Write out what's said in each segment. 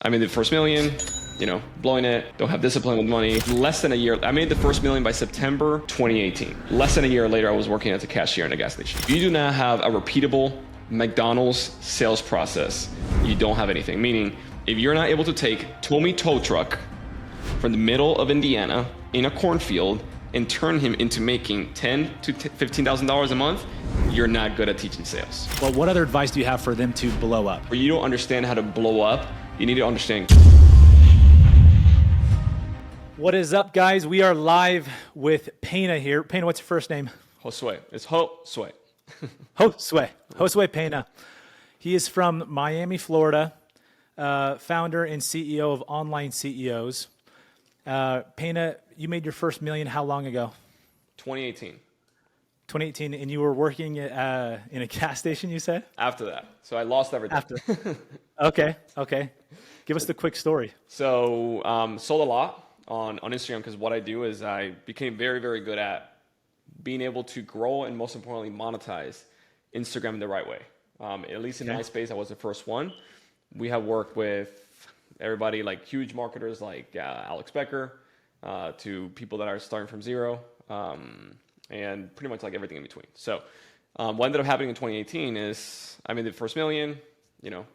I made the first million, blowing it, don't have discipline with money. Less than a year, I made the first million by September 2018. Less than a year later, I was working as a cashier in a gas station. If you do not have a repeatable McDonald's sales process, you don't have anything. Meaning, if you're not able to take Tommy tow truck from the middle of Indiana in a cornfield and turn him into making $10,000 to $15,000 a month, you're not good at teaching sales. Well, what other advice do you have for them to blow up? Or you don't understand how to blow up, you need to understand. What is up, guys? We are live with Pena here. Pena, what's your first name? Josue. It's Josue. Josue Pena. He is from Miami, Florida, founder and CEO of Online CEOs. Pena, you made your first million how long ago? 2018. 2018, and you were working in a gas station, you said? After that. So I lost everything. After. Okay. Give us the quick story. So sold a lot on Instagram, because what I do is I became very, very good at being able to grow and, most importantly, monetize Instagram the right way. At least in my space, I was the first one. We have worked with everybody, like huge marketers like Alex Becker, to people that are starting from zero, and pretty much like everything in between. So what ended up happening in 2018 is I made the first million,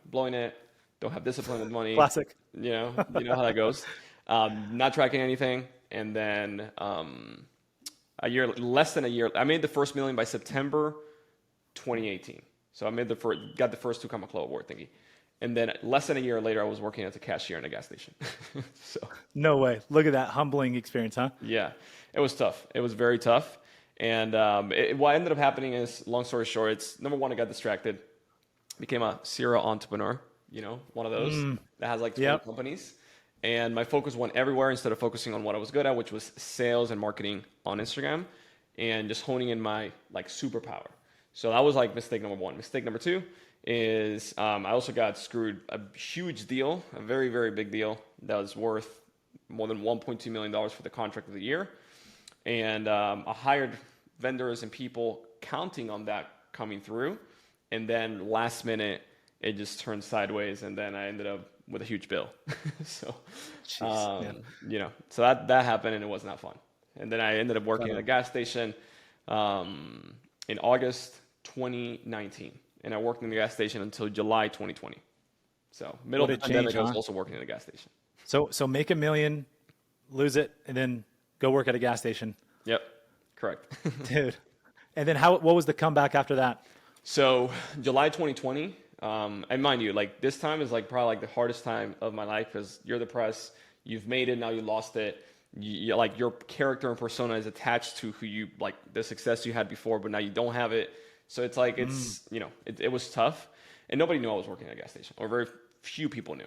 blowing it, don't have discipline with money. Classic. You know how that goes. Not tracking anything. And then less than a year, I made the first million by September 2018. So I got the first 2 Comma Club award thingy. And then less than a year later, I was working as a cashier in a gas station. So No way. Look at that humbling experience, huh? yeah, it was tough. It was very tough. And what ended up happening is, long story short, it's number one, I got distracted, became a serial entrepreneur, one of those that has like 20 companies. And my focus went everywhere instead of focusing on what I was good at, which was sales and marketing on Instagram, and just honing in my like superpower. So that was like mistake number one. Mistake number two is I also got screwed a huge deal, a very, very big deal that was worth more than $1.2 million for the contract of the year. And I hired vendors and people counting on that coming through. And then last minute, it just turned sideways. And then I ended up with a huge bill. So, so that happened, and it was not fun. And then I ended up working at a gas station in August 2019. And I worked in the gas station until July 2020. So middle of the pandemic, I was also working in a gas station. So make $1 million, lose it, and then go work at a gas station. Yep, correct. Dude. And then what was the comeback after that? So July 2020, and mind you, like this time is like probably like the hardest time of my life, because you're the press, you've made it, now you lost it. You, like your character and persona is attached to who you, like the success you had before, but now you don't have it. So it's like, it was tough, and nobody knew I was working at a gas station, or very few people knew.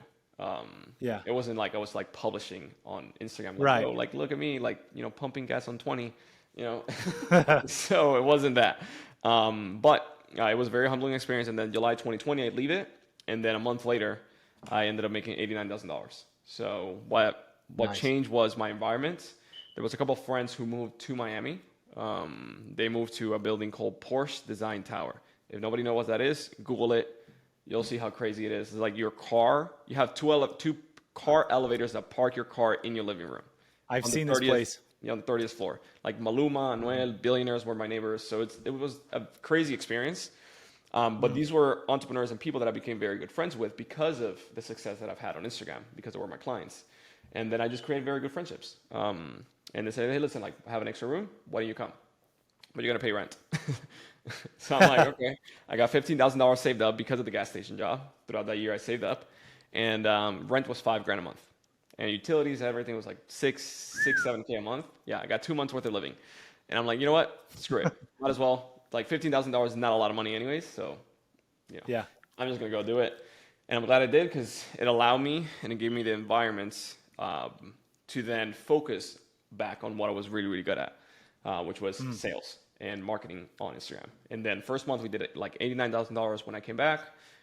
It wasn't like I was like publishing on Instagram, like, right? Oh, like look at me, like pumping gas on 20, So it wasn't that. But it was a very humbling experience. And then July 2020, I leave it, and then a month later, I ended up making $89,000. So what Nice. changed was my environment. There was a couple of friends who moved to Miami. They moved to a building called Porsche Design Tower. If nobody knows what that is, Google it. You'll see how crazy it is. It's like your car. You have two car elevators that park your car in your living room. I've seen this place. On the 30th floor. Like Maluma, Anuel, billionaires were my neighbors. So it was a crazy experience. But these were entrepreneurs and people that I became very good friends with because of the success that I've had on Instagram, because they were my clients. And then I just created very good friendships. And they said, hey, listen, like, I have an extra room. Why don't you come? But you're going to pay rent. So I'm like, okay. I got $15,000 saved up because of the gas station job. Throughout that year, I saved up. And rent was $5,000 a month. And utilities, everything was like $7K a month. Yeah, I got 2 months worth of living. And I'm like, you know what? Screw it. Might as well. Like $15,000 is not a lot of money anyways. So, I'm just going to go do it. And I'm glad I did, because it allowed me and it gave me the environments to then focus back on what I was really, really good at, which was sales and marketing on Instagram. And then first month we did it like $89,000 when I came back,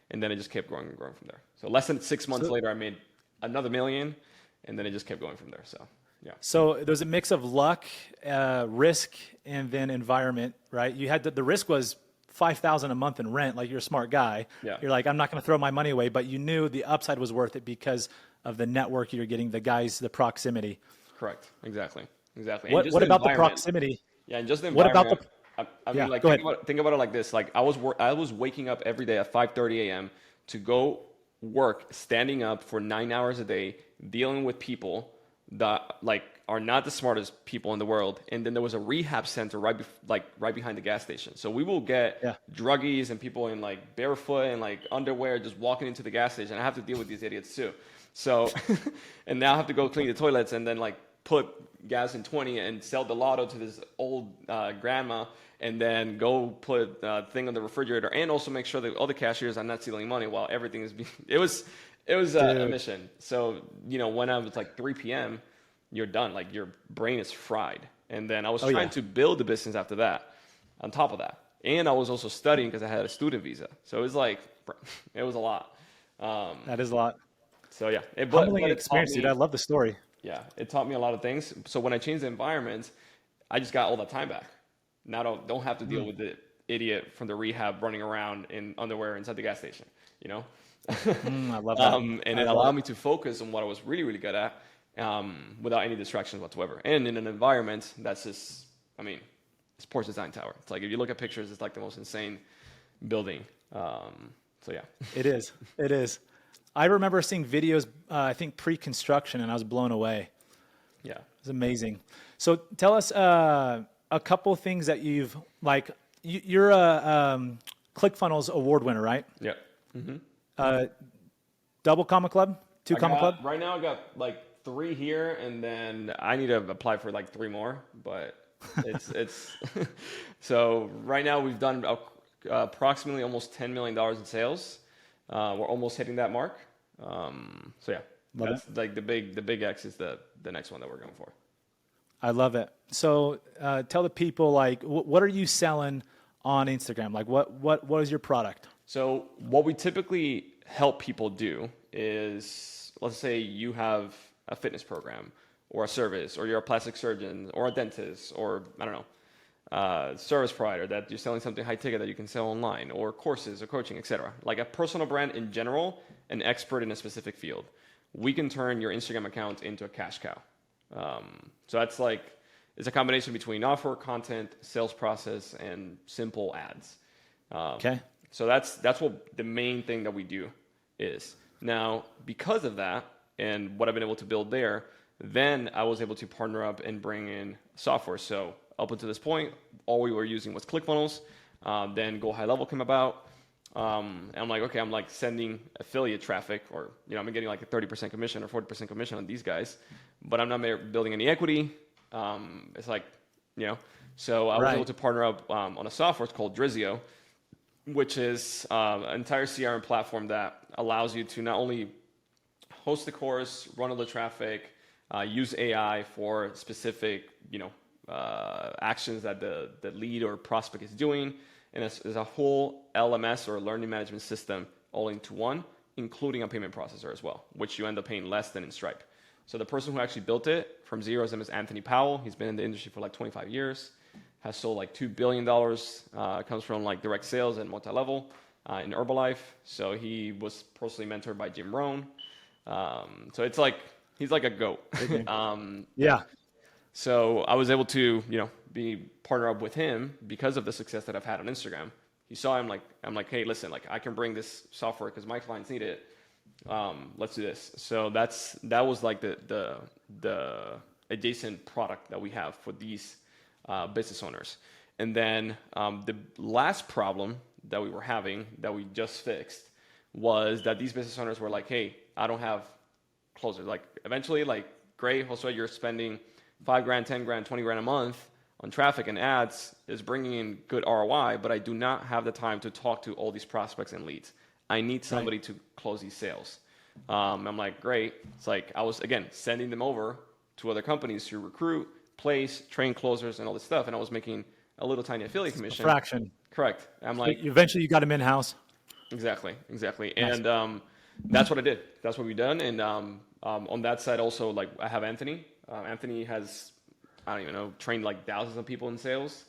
and then it just kept growing and growing from there. So less than 6 months later, I made another $1 million, and then it just kept going from there. So yeah. So there's a mix of luck, risk, and then environment, right? You had the risk was $5,000 a month in rent, like you're a smart guy. Yeah. You're like, I'm not going to throw my money away, but you knew the upside was worth it because of the network you're getting, the guys, the proximity. Correct. Exactly. Exactly. And just What the about the environment. proximity? Yeah, and just the What about environment. I yeah, mean, like go ahead. think about it like this. Like I was waking up every day at 5:30 a.m. to go work, standing up for 9 hours a day, dealing with people that like are not the smartest people in the world. And then there was a rehab center right behind the gas station. So we will get Yeah. druggies and people in like barefoot and like underwear just walking into the gas station. I have to deal with these idiots too. So, and now I have to go clean the toilets and then like put gas in 20 and sell the lotto to this old grandma, and then go put a thing on the refrigerator, and also make sure that all the cashiers are not stealing money while everything is being. It was a mission. So when I was like 3 p.m., you're done. Like your brain is fried. And then I was trying to build the business after that. On top of that, and I was also studying because I had a student visa. So it was like it was a lot. That is a lot. So yeah, Humbling but it taught experience, dude. me. I love the story. Yeah, it taught me a lot of things. So when I changed the environment, I just got all that time back. Now I don't have to deal with the idiot from the rehab running around in underwear inside the gas station, I love that. and it allowed me to focus on what I was really, really good at, without any distractions whatsoever. And in an environment that's just, I mean, it's Porsche Design Tower. It's like, if you look at pictures, it's like the most insane building. So yeah. It is. It is. I remember seeing videos, I think pre-construction, and I was blown away. Yeah. It's amazing. So tell us a couple of things that you've like. You're a ClickFunnels award winner, right? Yeah. Mm-hmm. Double Comma Club, two Comma Club. Right now I got like 3 here, and then I need to apply for like 3 more, but it's so right now we've done approximately almost $10 million in sales. We're almost hitting that mark. So yeah, that's like the big X is the next one that we're going for. I love it. So tell the people, like, what are you selling on Instagram? Like, what is your product? So what we typically help people do is, let's say you have a fitness program or a service, or you're a plastic surgeon or a dentist, or I don't know, service provider that you're selling something high ticket that you can sell online, or courses or coaching, etc. Like a personal brand in general, an expert in a specific field. We can turn your Instagram account into a cash cow. So that's like, it's a combination between offer, content, sales process, and simple ads. Okay. So that's what the main thing that we do is. Now, because of that and what I've been able to build there, then I was able to partner up and bring in software. So up until this point, all we were using was ClickFunnels. Then Go High Level came about. And I'm like, okay, I'm like sending affiliate traffic, or I'm getting like a 30% commission or 40% commission on these guys, but I'm not building any equity. It's like, so I was able to partner up on a software. It's called Drizio, which is an entire CRM platform that allows you to not only host the course, run all the traffic, use AI for specific, actions that the lead or prospect is doing. And it's a whole LMS, or learning management system, all into one, including a payment processor as well, which you end up paying less than in Stripe. So the person who actually built it from zero, his name is Anthony Powell. He's been in the industry for like 25 years, has sold like $2 billion, comes from like direct sales and multi-level in Herbalife. So he was personally mentored by Jim Rohn. So it's like, he's like a goat. Yeah. So I was able to, partner up with him because of the success that I've had on Instagram. He saw him, I'm like, hey, listen, like I can bring this software because my clients need it. Let's do this. So that was like the adjacent product that we have for these business owners. And then the last problem that we were having that we just fixed was that these business owners were like, hey, I don't have closers. Like eventually, like, great, Josue, you're spending $5,000, $10,000, $20,000 a month on traffic and ads, is bringing in good ROI, but I do not have the time to talk to all these prospects and leads. I need somebody to close these sales. I'm like, great. It's like I was, again, sending them over to other companies to recruit, place, train closers, and all this stuff, and I was making a little tiny affiliate commission. A fraction. Correct. I'm like, eventually you got them in-house. Exactly. Nice. And that's what I did. That's what we done. And on that side also, like, I have Anthony. Anthony has, I don't even know, trained like thousands of people in sales.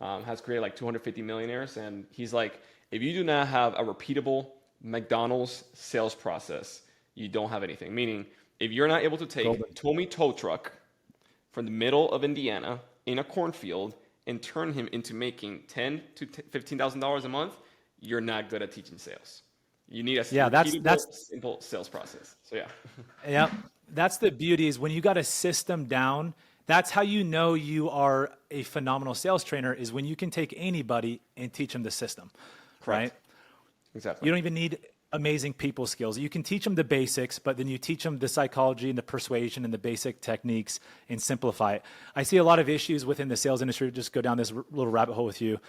has created like 250 millionaires. And he's like, if you do not have a repeatable McDonald's sales process, you don't have anything. Meaning, if you're not able to take Tommy tow truck from the middle of Indiana in a cornfield and turn him into making $10,000 to $15,000 a month, you're not good at teaching sales. You need a repeatable, simple sales process. So yeah. Yeah, that's the beauty is when you got a system down, that's how you know you are a phenomenal sales trainer is when you can take anybody and teach them the system, right? Exactly. You don't even need amazing people skills. You can teach them the basics, but then you teach them the psychology and the persuasion and the basic techniques and simplify it. I see a lot of issues within the sales industry, just go down this little rabbit hole with you,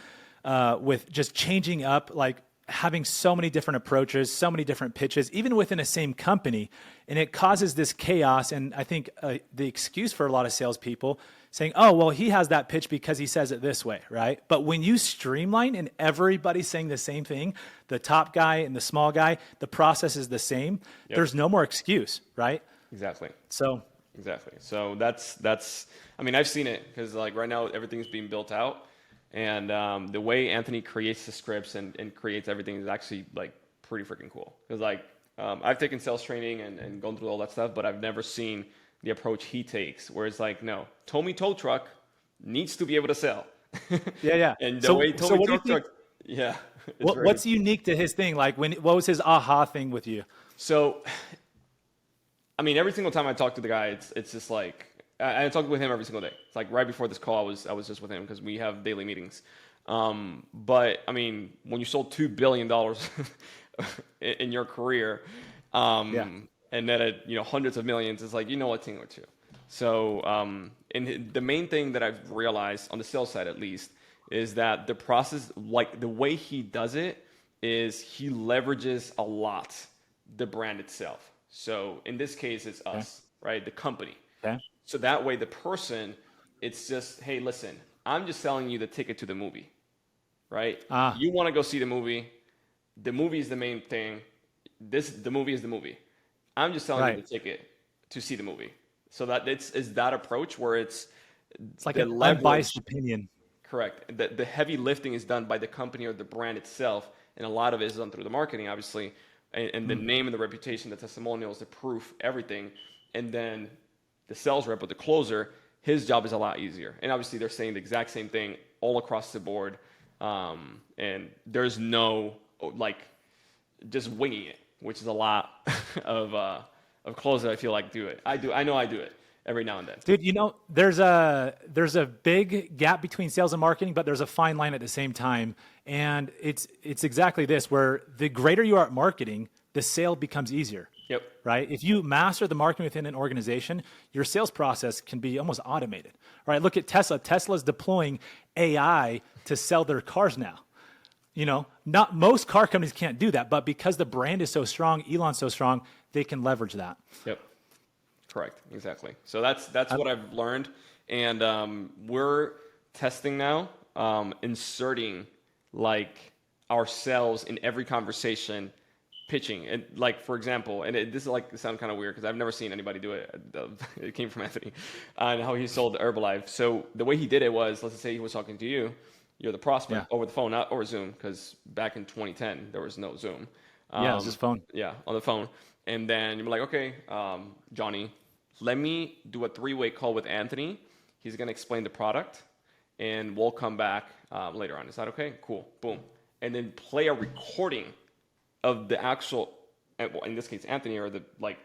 with just changing up, like having so many different approaches, so many different pitches, even within a same company. And it causes this chaos. And I think the excuse for a lot of salespeople saying, oh, well, he has that pitch because he says it this way, right? But when you streamline and everybody's saying the same thing, the top guy and the small guy, the process is the same. Yep. There's no more excuse, right? Exactly. So that's, I mean, I've seen it because like right now everything's being built out. And the way Anthony creates the scripts and creates everything is actually like pretty freaking cool. Because like I've taken sales training and gone through all that stuff, but I've never seen the approach he takes, where it's like, no, Tommy tow truck needs to be able to sell. Yeah. And the way Tommy tow truck, yeah. What's unique to his thing? Like what was his aha thing with you? So, I mean, every single time I talk to the guy, it's just like, I talk with him every single day. It's like right before this call, I was just with him because we have daily meetings. But I mean, when you sold $2 billion in your career, and then at hundreds of millions, it's like a thing or two. So, and the main thing that I've realized on the sales side, at least, is that the process, like the way he does it, is he leverages a lot the brand itself. So in this case, it's us, right? The company. Okay. So that way, the person, it's just, hey, listen, I'm just selling you the ticket to the movie, right? You want to go see the movie. The movie is the main thing. The movie is the movie. I'm just selling you the ticket to see the movie. So that it's that approach where it's like an unbiased opinion. Correct. The heavy lifting is done by the company or the brand itself, and a lot of it is done through the marketing, obviously, and the name and the reputation, the testimonials, the proof, everything, and then the sales rep or the closer, his job is a lot easier. And obviously, they're saying the exact same thing all across the board, and there's no just winging it, which is a lot of closers I feel like do it. I know I do it every now and then. Dude, there's a big gap between sales and marketing, but there's a fine line at the same time. And it's exactly this, where the greater you are at marketing, the sale becomes easier. Yep. Right? If you master the marketing within an organization, your sales process can be almost automated. All right, look at Tesla. Tesla's deploying AI to sell their cars now. Not most car companies can't do that, but because the brand is so strong, Elon's so strong, they can leverage that. Yep. Correct. Exactly. So that's what I've learned. And we're testing now, inserting like ourselves in every conversation, pitching. And like, for example, and this is like, sound kind of weird because I've never seen anybody do it. It came from Anthony and how he sold Herbalife. So the way he did it was, let's say he was talking to you. You're the prospect over the phone, not over Zoom, because back in 2010, there was no Zoom. It was just phone. Yeah, on the phone. And then you're like, okay, Johnny, let me do a 3-way call with Anthony. He's going to explain the product, and we'll come back later on. Is that okay? Cool. Boom. And then play a recording of the actual, well, in this case, Anthony, or the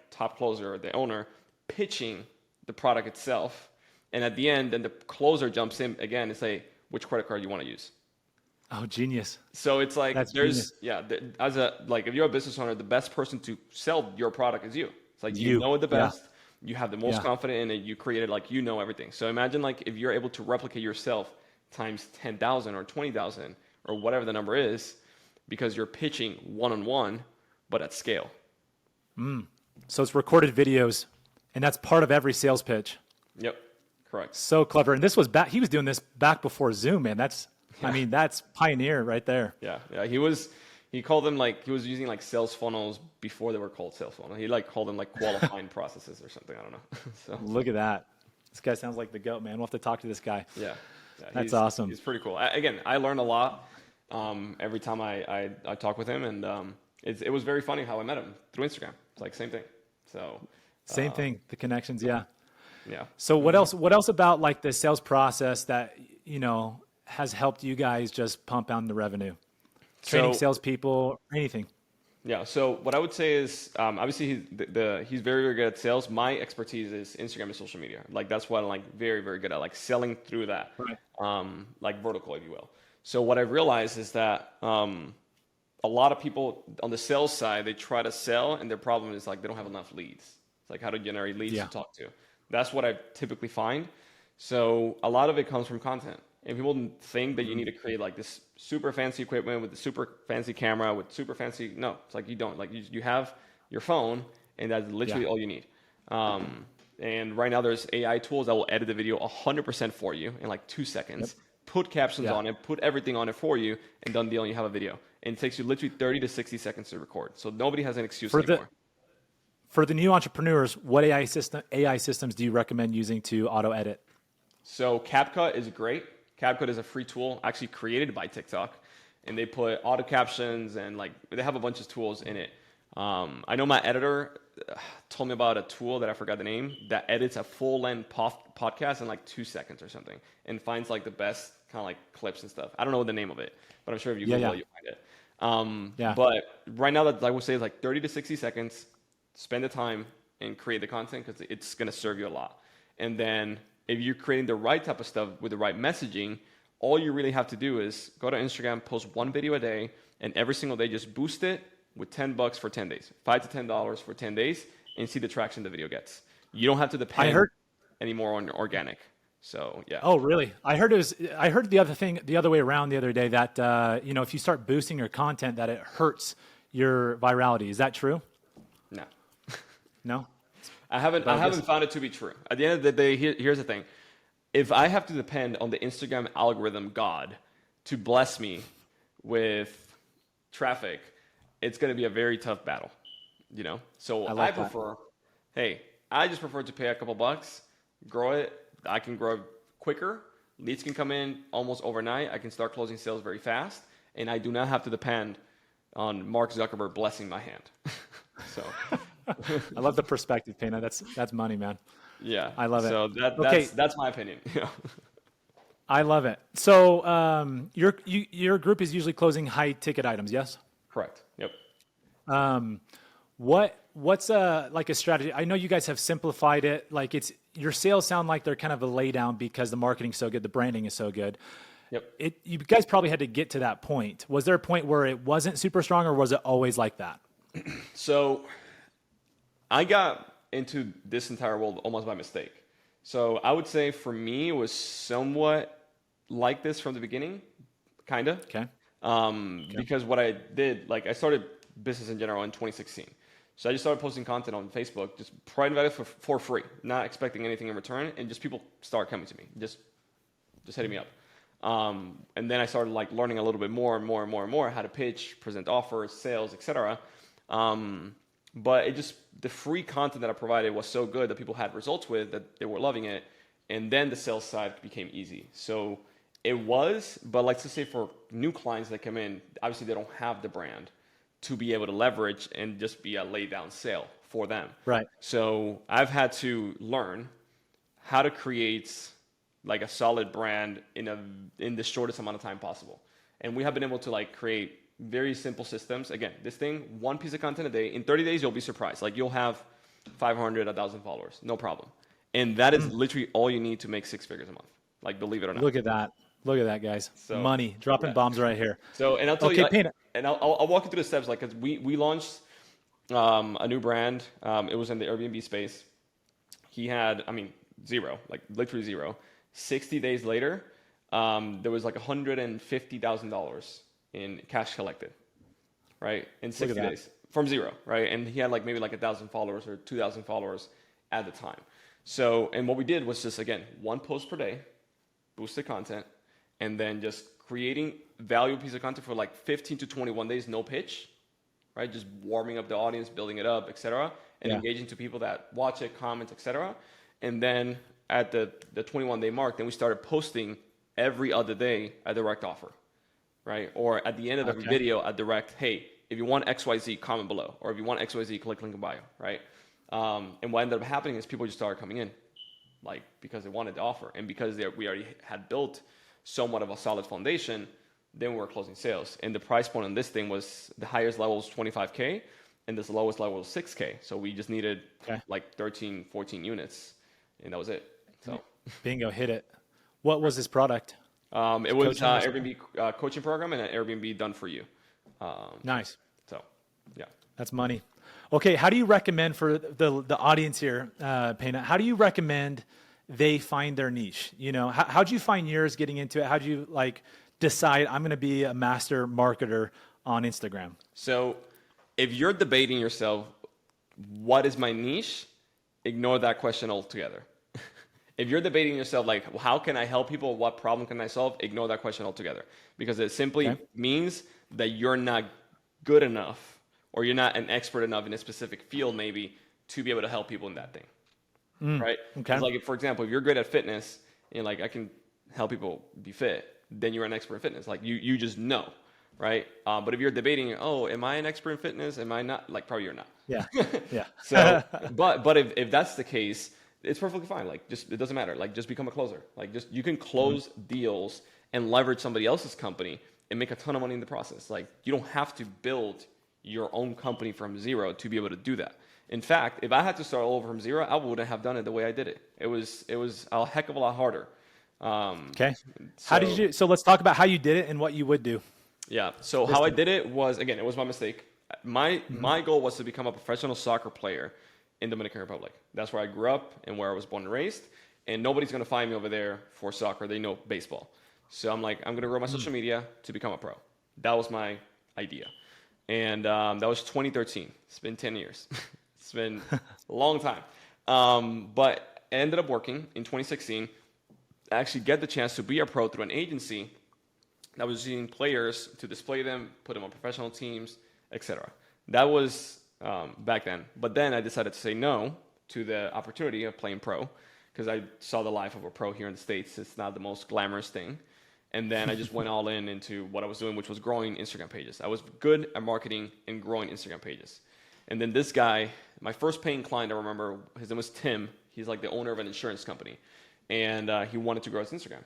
top closer or the owner, pitching the product itself. And at the end, then the closer jumps in again and say, which credit card you want to use. Oh, genius. So it's like, That's there's, genius. If you're a business owner, the best person to sell your product is you. It's like, you know it the best. You have the most confident in it. You created everything. So imagine if you're able to replicate yourself times 10,000 or 20,000 or whatever the number is, because you're pitching one-on-one, but at scale. So it's recorded videos, and that's part of every sales pitch. Yep. Correct. So clever. And this was he was doing this back before Zoom, man. That's pioneer right there. Yeah. He called them he was using sales funnels before they were called sales funnels. He called them qualifying processes or something. I don't know. So look at that. This guy sounds like the GOAT, man. We'll have to talk to this guy. Yeah. Yeah, That's awesome. he's pretty cool. Again, I learn a lot every time I talk with him, and it was very funny how I met him through Instagram. It's like same thing. So Same thing. The connections. Yeah. yeah. So what else? What else about like the sales process that has helped you guys just pump out the revenue? Training So salespeople, anything. yeah. So what I would say is, obviously he's very, very good at sales. My expertise is Instagram and social media. Like that's what I'm like very, very good at, like selling through that, Right. like vertical, if you will. So what I realized is that a lot of people on the sales side, they try to sell, and their problem is like they don't have enough leads. It's like how to generate leads Yeah. to talk to. That's what I typically find. So a lot of it comes from content. And people think that you need to create like this super fancy equipment with the super fancy camera with super fancy. No, it's like you don't. Like you have your phone, and that's literally Yeah. all you need. And right now there's AI tools that will edit the video 100% for you in like 2 seconds. Yep. Put captions Yeah. on it, put everything on it for you, and done deal. And you have a video. And it takes you literally 30 to 60 seconds to record. So nobody has an excuse For anymore. the new entrepreneurs, what AI systems do you recommend using to auto edit? So CapCut is great. CapCut is a free tool actually created by TikTok, and they put auto captions and like they have a bunch of tools in it. I know my editor told me about a tool that I forgot the name that edits a full-length podcast in like 2 seconds or something and finds like the best kind of like clips and stuff. I don't know the name of it, but I'm sure if you Google it, you'll find it. Yeah. But right now, that I would say is like 30 to 60 seconds. Spend the time and create the content because it's going to serve you a lot. And then if you're creating the right type of stuff with the right messaging, all you really have to do is go to Instagram, post one video a day, and every single day just boost it with $10 for 10 days, $5 to $10 for 10 days, and see the traction the video gets. You don't have to depend anymore on organic. So yeah. Oh, really? I heard the other way around the other day that if you start boosting your content, that it hurts your virality. Is that true? No. No. I haven't found it to be true. At the end of the day, here's the thing. If I have to depend on the Instagram algorithm god to bless me with traffic, it's going to be a very tough battle, So I just prefer to pay a couple bucks, grow it. I can grow quicker. Leads can come in almost overnight. I can start closing sales very fast, and I do not have to depend on Mark Zuckerberg blessing my hand. So I love the perspective, Pena. That's money, man. yeah, I love it. So that's my opinion. I love it. So your group is usually closing high ticket items, yes? Correct. Yep. What's like a strategy? I know you guys have simplified it. Like your sales sound like they're kind of a lay down because the marketing's so good, the branding is so good. Yep. You guys probably had to get to that point. Was there a point where it wasn't super strong, or was it always like that? So I got into this entire world almost by mistake. So I would say for me, it was somewhat like this from the beginning, kind of. Okay. Because what I did, like I started business in general in 2016. So I just started posting content on Facebook, just providing value for free, not expecting anything in return, and just people start coming to me, just hitting me up. And then I started like learning a little bit more and more and more and more how to pitch, present offers, sales, etc. But the free content that I provided was so good that people had results with that they were loving it. And then the sales side became easy. So it was, but like to say for new clients that come in, obviously they don't have the brand to be able to leverage and just be a lay down sale for them. Right. So I've had to learn how to create like a solid brand in the shortest amount of time possible. And we have been able to like create very simple systems. Again, this thing, one piece of content a day. In 30 days, you'll be surprised. Like you'll have 500, 1,000 followers, no problem. And that is literally all you need to make 6 figures a month. Like believe it or not. Look at that, guys. So, money dropping bombs right here. So, and I'll tell you, Pena. and I'll walk you through the steps. Like, cause we launched a new brand. It was in the Airbnb space. He had, zero, like literally zero. 60 days later, there was like $150,000 in cash collected, right? In 60 days from zero, right? And he had like maybe like 1,000 followers or 2,000 followers at the time. So, and what we did was just, again, one post per day, boosted content, and then just creating valuable piece of content for like 15 to 21 days, no pitch, right? Just warming up the audience, building it up, etc., and engaging to people that watch it, comment, etc. And then at the 21-day mark, then we started posting every other day a direct offer, right? Or at the end of every video, a direct, hey, if you want XYZ, comment below. Or if you want XYZ, click link in bio, right? And what ended up happening is people just started coming in, like because they wanted the offer. And because we already had built somewhat of a solid foundation, then we were closing sales. And the price point on this thing was, the highest level was 25K, and this lowest level was 6K. So we just needed like 13, 14 units, and that was it. So bingo, hit it. What was this product? It was Airbnb coaching program and an Airbnb done for you. Nice. So, yeah. That's money. Okay, how do you recommend for the audience here, Pena, how do you recommend they find their niche? You know, how'd you find yours getting into it? How'd you like decide I'm going to be a master marketer on Instagram? So if you're debating yourself, what is my niche? Ignore that question altogether. If you're debating yourself, like, well, how can I help people? What problem can I solve? Ignore that question altogether, because it simply means that you're not good enough, or you're not an expert enough in a specific field, maybe, to be able to help people in that thing, right? Okay. Like, for example, if you're good at fitness and like I can help people be fit, then you're an expert in fitness. Like you just know, right? But if you're debating, oh, am I an expert in fitness? Am I not? Like, probably you're not. Yeah, yeah. So, but if that's the case, it's perfectly fine. Like, just, it doesn't matter. Like, just become a closer. Like, just, you can close deals and leverage somebody else's company and make a ton of money in the process. Like, you don't have to build your own company from zero to be able to do that. In fact, if I had to start all over from zero, I wouldn't have done it the way I did it. It was a heck of a lot harder. Okay. How did you? So let's talk about how you did it and what you would do. Yeah. So how I did it was, again, it was my mistake. My goal was to become a professional soccer player in Dominican Republic. That's where I grew up and where I was born and raised. And nobody's going to find me over there for soccer. They know baseball. So I'm like, I'm going to grow my social media to become a pro. That was my idea. And that was 2013. It's been 10 years. It's been a long time. But it ended up working in 2016. I actually get the chance to be a pro through an agency that was using players to display them, put them on professional teams, etc. That was back then. But then I decided to say no to the opportunity of playing pro, because I saw the life of a pro here in the States. It's not the most glamorous thing. And then I just went all in into what I was doing, which was growing Instagram pages. I was good at marketing and growing Instagram pages. And then this guy, my first paying client, I remember, his name was Tim. He's like the owner of an insurance company. And he wanted to grow his Instagram.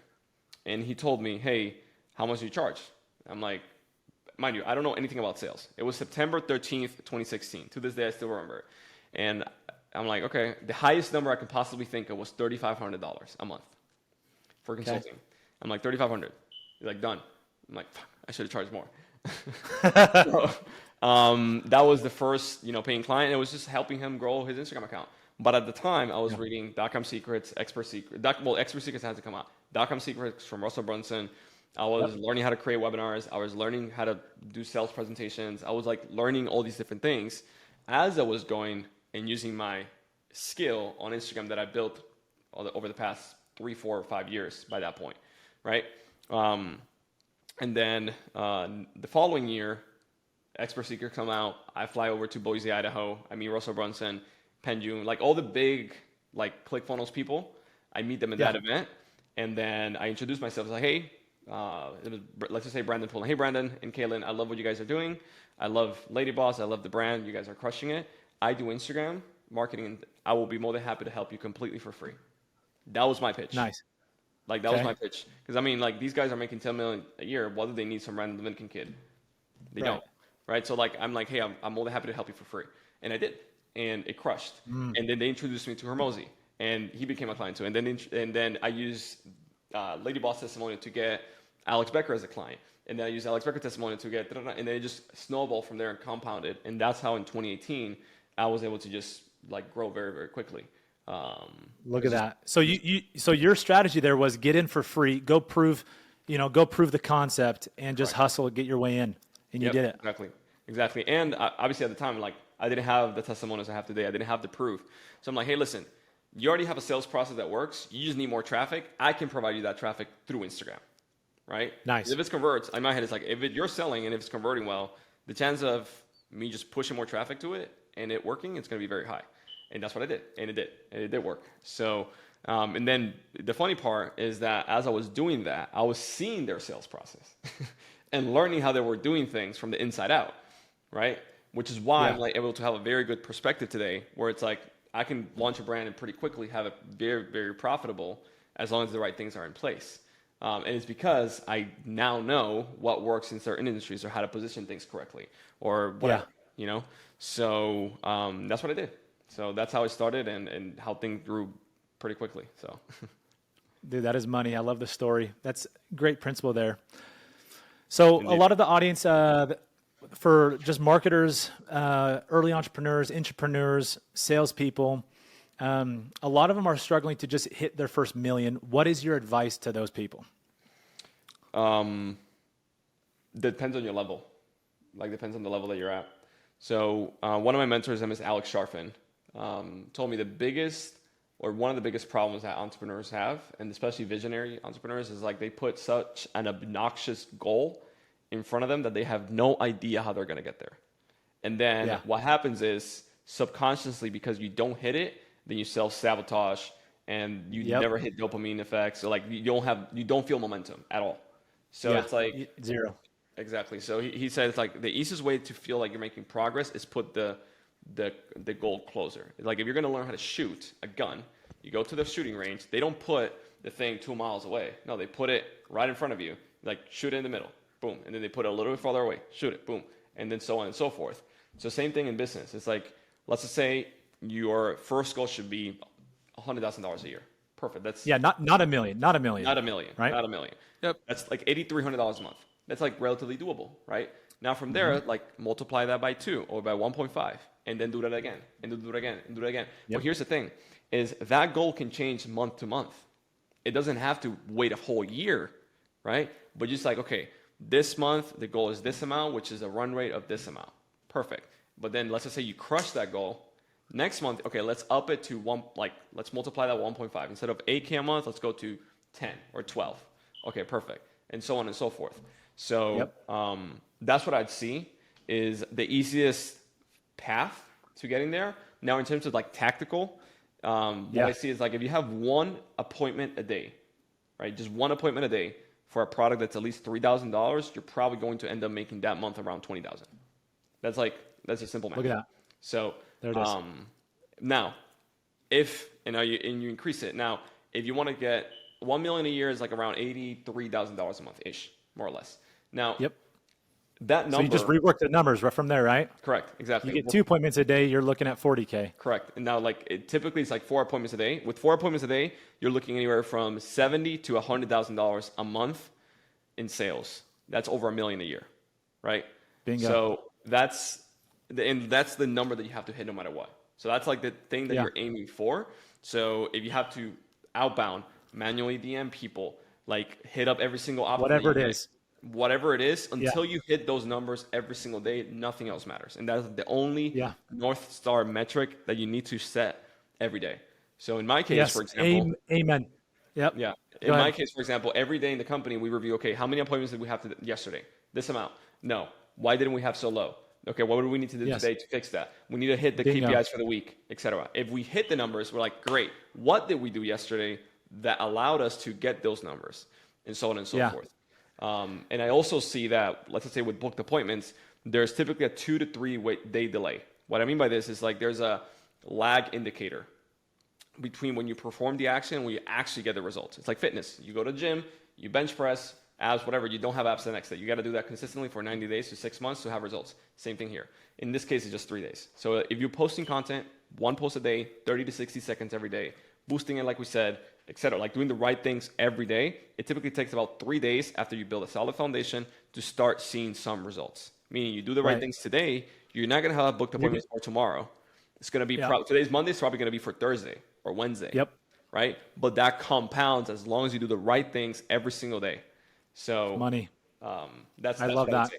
And he told me, hey, how much do you charge? I'm like, mind you, I don't know anything about sales. It was September 13th, 2016. To this day, I still remember it. And I'm like, okay, the highest number I could possibly think of was $3,500 a month for consulting. Okay. I'm like, $3,500. He's like, done. I'm like, fuck, I should have charged more. So, that was the first, paying client. It was just helping him grow his Instagram account. But at the time, I was reading .com Secrets, Expert Secrets. Expert Secrets hasn't come out. .com Secrets from Russell Brunson. I was learning how to create webinars. I was learning how to do sales presentations. I was like learning all these different things as I was going and using my skill on Instagram that I built over the past 3, 4, or 5 years by that point, right? And then the following year, Expert Secrets come out. I fly over to Boise, Idaho. I meet Russell Brunson, Penn June, like all the big like ClickFunnels people. I meet them in that event, and then I introduce myself. Like, hey, let's just say Brandon Pullen. Hey, Brandon and Kaylin, I love what you guys are doing. I love Lady Boss. I love the brand. You guys are crushing it. I do Instagram marketing, and I will be more than happy to help you completely for free. That was my pitch. Nice. Like, that was my pitch. Because, I mean, like, these guys are making $10 million a year. Why do they need some random Dominican kid? They don't. Right? So, like, I'm like, hey, I'm more than happy to help you for free. And I did. And it crushed. And then they introduced me to Hermosi. And he became a client too. And then I used Lady Boss testimonial to get Alex Becker as a client. And then I used Alex Becker testimonial to get, and then it just snowballed from there and compounded. And that's how in 2018, I was able to just, like, grow very, very quickly. Look at that. So so your strategy there was get in for free, go prove the concept, and just hustle, get your way in, and you did it. Exactly. And obviously at the time, like, I didn't have the testimonials I have today. I didn't have the proof. So I'm like, hey, listen, you already have a sales process that works. You just need more traffic. I can provide you that traffic through Instagram, right? Nice. If it converts, in my head, it's like, if you're selling and if it's converting well, the chance of me just pushing more traffic to it and it working, it's going to be very high. And that's what I did. And it did work. So, and then the funny part is that as I was doing that, I was seeing their sales process and learning how they were doing things from the inside out, right? Which is why I'm like able to have a very good perspective today, where it's like I can launch a brand and pretty quickly have it very, very profitable as long as the right things are in place. And it's because I now know what works in certain industries or how to position things correctly or whatever, you know? So that's what I did. So that's how I started and how things grew pretty quickly. So, Dude, that is money. I love the story. That's great principle there. So Indeed. a lot of the audience for just marketers, early entrepreneurs, intrapreneurs, salespeople, a lot of them are struggling to just hit their first million. What is your advice to those people? Depends on your level. Like depends on the level that you're at. So one of my mentors, his name is Alex Sharfin, told me one of the biggest problems that entrepreneurs have, and especially visionary entrepreneurs, is like they put such an obnoxious goal in front of them that they have no idea how they're going to get there. And then what happens is subconsciously, because you don't hit it, then you self-sabotage and you never hit dopamine effects. So like you don't feel momentum at all. So it's like zero. Exactly. So he said it's like the easiest way to feel like you're making progress is put the goal closer. Like if you're going to learn how to shoot a gun, you go to the shooting range. They don't put the thing 2 miles away. No, they put it right in front of you. Like shoot it in the middle, boom, and then they put it a little bit farther away, shoot it, boom, and then so on and so forth. So same thing in business. It's like let's just say your first goal should be $100,000 a year. Perfect. That's not a million, not a million, right? Not a million. Yep. That's like $8,300 a month. That's like relatively doable, right? Now from there, like multiply that by 2 or by 1.5, and then do that again, and do it again, and do it again. Yep. But here's the thing: is that goal can change month to month. It doesn't have to wait a whole year, right? But just like, okay, this month the goal is this amount, which is a run rate of this amount. Perfect. But then let's just say you crush that goal. Next month, okay, let's up it to let's multiply that 1.5. Instead of 8K a month, let's go to 10 or 12. Okay, perfect. And so on and so forth. So that's what I'd see is the easiest path to getting there. Now, in terms of like tactical, what I see is like if you have one appointment a day, right? Just one appointment a day for a product that's at least $3,000, you're probably going to end up making that month around $20,000. That's a simple math. Look at that. So there it is. Now, if you increase it. Now, if you want to get 1 million a year is like around $83,000 a month ish, more or less. Now, that number. So you just rework the numbers right from there, right? Correct, exactly. You get 2 appointments a day, you're looking at 40K. Correct. And now, like typically, it's like 4 appointments a day. With 4 appointments a day, you're looking anywhere from $70,000 to $100,000 a month in sales. That's over $1 million a year, right? Bingo. So that's the number that you have to hit no matter what. So that's like the thing that you're aiming for. So if you have to outbound, manually DM people, like hit up every single option, whatever it is, until you hit those numbers every single day, nothing else matters. And that's the only North Star metric that you need to set every day. So in my case, for example, amen. Yep. Yeah. In my case, for example, every day in the company, we review, okay, how many appointments did we have yesterday? This amount. No. Why didn't we have so low? Okay, what do we need to do today to fix that? We need to hit the KPIs for the week, etc. If we hit the numbers, we're like, great. What did we do yesterday that allowed us to get those numbers? And so on and so forth. And I also see that, let's just say with booked appointments, there's typically a 2 to 3 day delay. What I mean by this is like there's a lag indicator between when you perform the action and when you actually get the results. It's like fitness. You go to the gym, you bench press, abs, whatever. You don't have abs the next day. You got to do that consistently for 90 days to 6 months to have results. Same thing here. In this case, it's just 3 days. So if you're posting content, 1 post a day, 30 to 60 seconds every day, boosting it like we said, etc., like doing the right things every day, it typically takes about 3 days after you build a solid foundation to start seeing some results. Meaning you do the right things today, you're not going to have booked appointments for tomorrow. It's going to be today's Monday. It's probably going to be for Thursday or Wednesday. Yep. Right. But that compounds as long as you do the right things every single day. So money. That's I love that.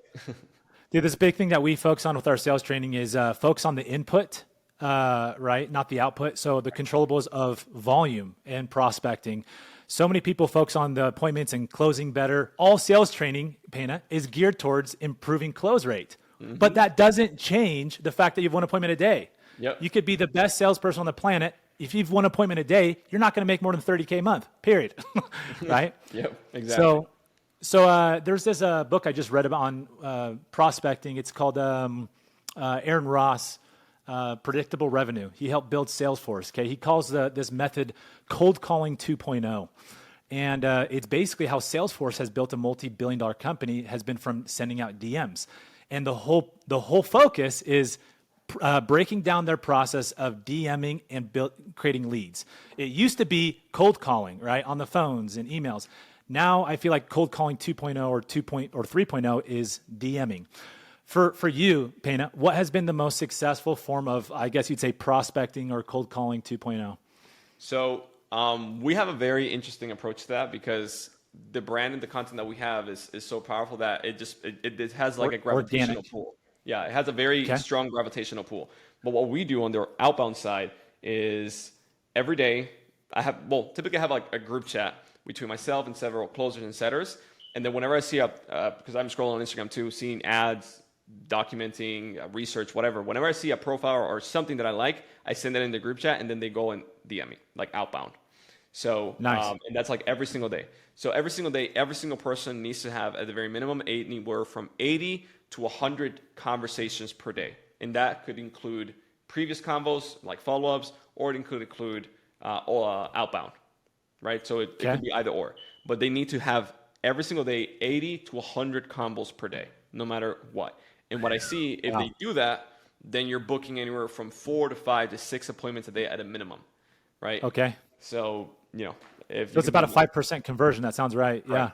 Dude, this big thing that we focus on with our sales training is focus on the input, right? Not the output. So the controllables of volume and prospecting. So many people focus on the appointments and closing better. All sales training, Pena, is geared towards improving close rate. Mm-hmm. But that doesn't change the fact that you have 1 appointment a day. Yep. You could be the best salesperson on the planet. If you've one appointment a day, you're not going to make more than $30K a month, period. Right? Yep, exactly. So there's this book I just read about on prospecting. It's called Aaron Ross, Predictable Revenue. He helped build Salesforce. Okay, he calls this method cold calling 2.0. And it's basically how Salesforce has built a multi-billion-dollar company has been from sending out DMs. And the whole focus is breaking down their process of DMing and creating leads. It used to be cold calling, right, on the phones and emails. Now I feel like cold calling 2.0 or 3.0 is DMing. For you, Pena, what has been the most successful form of, I guess you'd say, prospecting or cold calling 2.0? So we have a very interesting approach to that because the brand and the content that we have is so powerful that it has like a gravitational pull. Yeah, it has a very strong gravitational pull. But what we do on the outbound side is every day typically I have like a group chat between myself and several closers and setters. And then whenever I see because I'm scrolling on Instagram too, seeing ads, documenting, research, whatever. Whenever I see a profile or something that I like, I send that in the group chat and then they go and DM me, like outbound. So, nice. And that's like every single day. So every single day, every single person needs to have at the very minimum anywhere from 80 to 100 conversations per day. And that could include previous convos, like follow-ups, or it could include outbound, right? So it could be either or. But they need to have every single day 80 to 100 combos per day, no matter what. And what I see, if they do that, then you're booking anywhere from 4 to 5 to 6 appointments a day at a minimum, right? Okay. So, so it's about a 5% conversion. That sounds right. Yeah.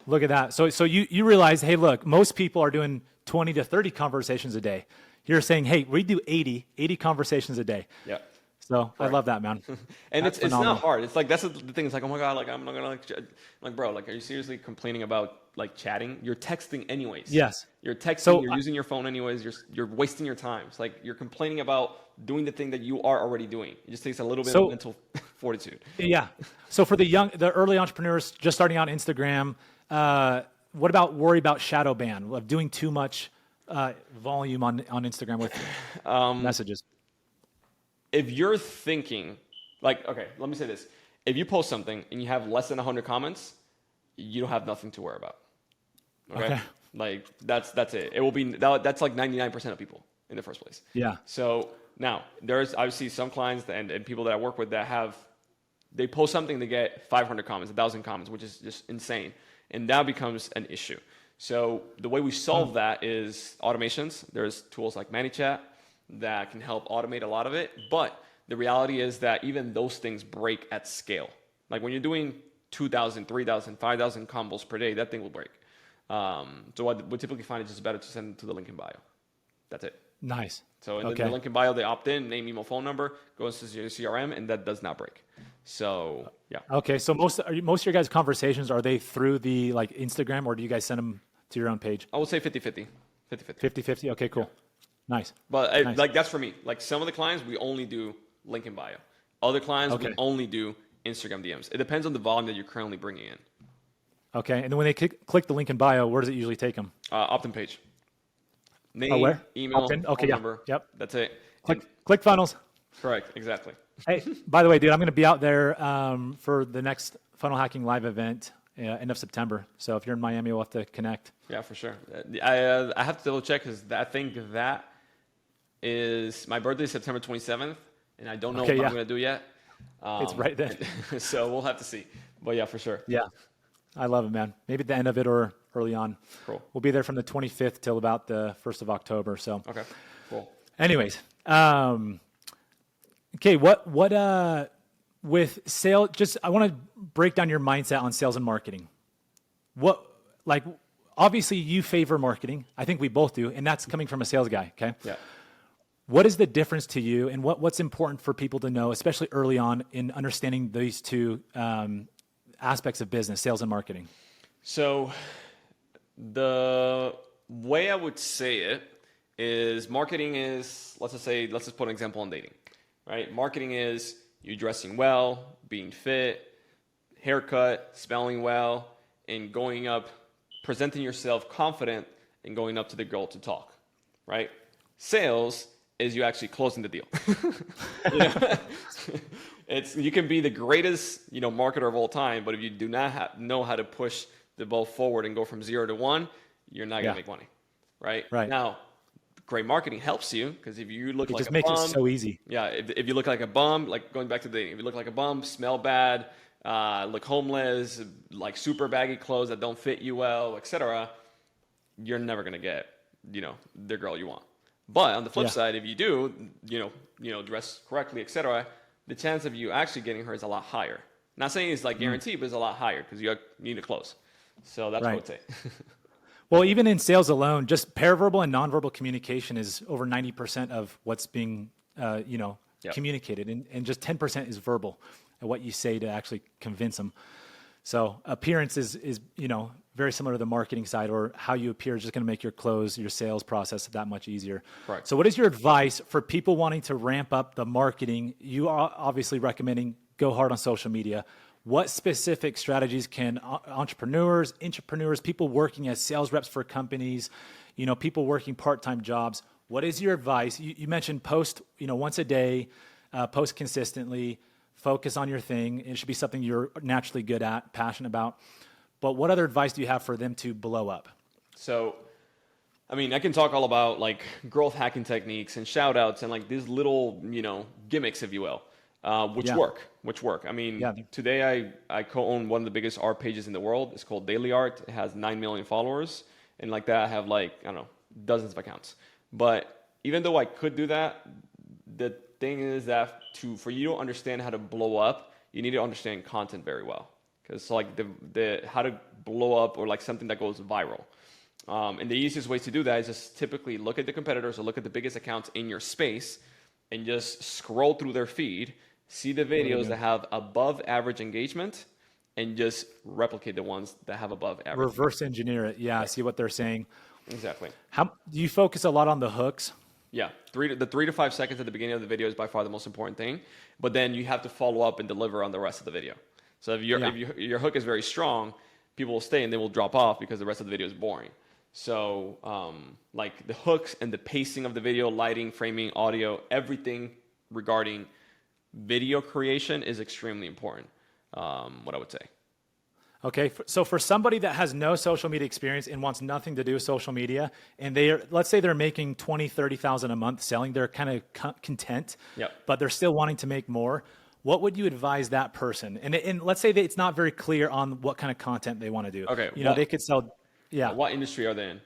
Look at that. So you realize, hey, look, most people are doing 20 to 30 conversations a day. You're saying, hey, we do 80 conversations a day. Yeah. So I love that, man. And it's not hard. It's like, that's the thing. It's like, oh my God, like, I'm not going to like, bro, like, are you seriously complaining about like chatting? You're texting anyways. Yes. You're texting, you're using your phone anyways. You're wasting your time. It's like, you're complaining about doing the thing that you are already doing. It just takes a little bit of mental fortitude. Yeah. So for the early entrepreneurs just starting out on Instagram, what about worry about shadow ban of doing too much volume on Instagram with messages? If you're thinking, like, okay, let me say this. If you post something and you have less than 100 comments, you don't have nothing to worry about. Okay? Like, that's it. It will be, that's like 99% of people in the first place. Yeah. So now, there's obviously some clients and people that I work with that they post something, they get 500 comments, 1,000 comments, which is just insane. And that becomes an issue. So the way we solve that is automations. There's tools like ManyChat that can help automate a lot of it. But the reality is that even those things break at scale. Like when you're doing 2,000, 3,000, 5,000 combos per day, that thing will break. So what we typically find is just better to send it to the link in bio. That's it. Nice. So in the link in bio, they opt in, name, email, phone number, goes to your CRM, and that does not break. So yeah. Okay. So most of your guys' conversations, are they through the like Instagram, or do you guys send them to your own page? I would say 50-50. 50-50. Okay, cool. Yeah. Nice. But like that's for me. Like some of the clients, we only do link in bio. Other clients, we only do Instagram DMs. It depends on the volume that you're currently bringing in. Okay. And then when they click the link in bio, where does it usually take them? Opt-in page. Name, where? email, phone number. Yep. That's it. Click funnels. Correct. Exactly. Hey, by the way, dude, I'm going to be out there for the next Funnel Hacking Live event end of September. So if you're in Miami, we'll have to connect. Yeah, for sure. I have to double check because I think that is my birthday is September 27th, and I don't know what I'm going to do yet. It's right then. So we'll have to see. But yeah, for sure. Yeah. I love it, man. Maybe at the end of it or early on. Cool. We'll be there from the 25th till about the 1st of October. So. Okay. Cool. Anyways. Okay. What with sales, I want to break down your mindset on sales and marketing. Obviously you favor marketing. I think we both do. And that's coming from a sales guy. Okay. Yeah. What is the difference to you, and what's important for people to know, especially early on in understanding these two aspects of business, sales and marketing? So the way I would say it is marketing is, let's just put an example on dating, right? Marketing is you dressing well, being fit, haircut, smelling well, and going up, presenting yourself confident and going up to the girl to talk, right? Sales is you actually closing the deal. You know? You can be the greatest, marketer of all time, but if you do not know how to push the ball forward and go from 0 to 1, you're not gonna make money, right? Right. Now, great marketing helps you because if you look It like just a makes bum, it so easy. yeah, if you look like a bum, like going back to dating, if you look like a bum, smell bad, look homeless, like super baggy clothes that don't fit you well, etc., you're never gonna get, the girl you want. But on the flip side, if you do, dress correctly, etc., the chance of you actually getting her is a lot higher. Not saying it's like guaranteed, but it's a lot higher because you need to close. So that's what I would say. Well, even in sales alone, just paraverbal and nonverbal communication is over 90% of what's being, communicated, and just 10% is verbal, and what you say to actually convince them. So appearance is very similar to the marketing side, or how you appear is just going to make your sales process that much easier. Right. So what is your advice for people wanting to ramp up the marketing? You are obviously recommending go hard on social media. What specific strategies can entrepreneurs, people working as sales reps for companies, people working part-time jobs, what is your advice? You mentioned post, once a day, post consistently, focus on your thing. It should be something you're naturally good at, passionate about. But what other advice do you have for them to blow up? So, I can talk all about like growth hacking techniques and shout outs and like these little, gimmicks, if you will, which work. Today I co-own one of the biggest art pages in the world. It's called Daily Art. It has 9 million followers. And like that, I have dozens of accounts. But even though I could do that, the thing is that for you to understand how to blow up, you need to understand content very well. Because like the how to blow up or like something that goes viral. And the easiest way to do that is just typically look at the competitors or look at the biggest accounts in your space and just scroll through their feed, see the videos that have above average engagement, and just replicate the ones that have above average. Reverse engineer it. Yeah, see what they're saying. Exactly. How do you focus a lot on the hooks? Yeah, the 3 to 5 seconds at the beginning of the video is by far the most important thing. But then you have to follow up and deliver on the rest of the video. So if your hook is very strong, people will stay and they will drop off because the rest of the video is boring. So like the hooks and the pacing of the video, lighting, framing, audio, everything regarding video creation is extremely important. What I would say. Okay, so for somebody that has no social media experience and wants nothing to do with social media, and let's say they're making $20,000, $30,000 a month selling, they're kind of content, but they're still wanting to make more. What would you advise that person? And let's say that it's not very clear on what kind of content they want to do. Okay, they could sell. Yeah. What industry are they in?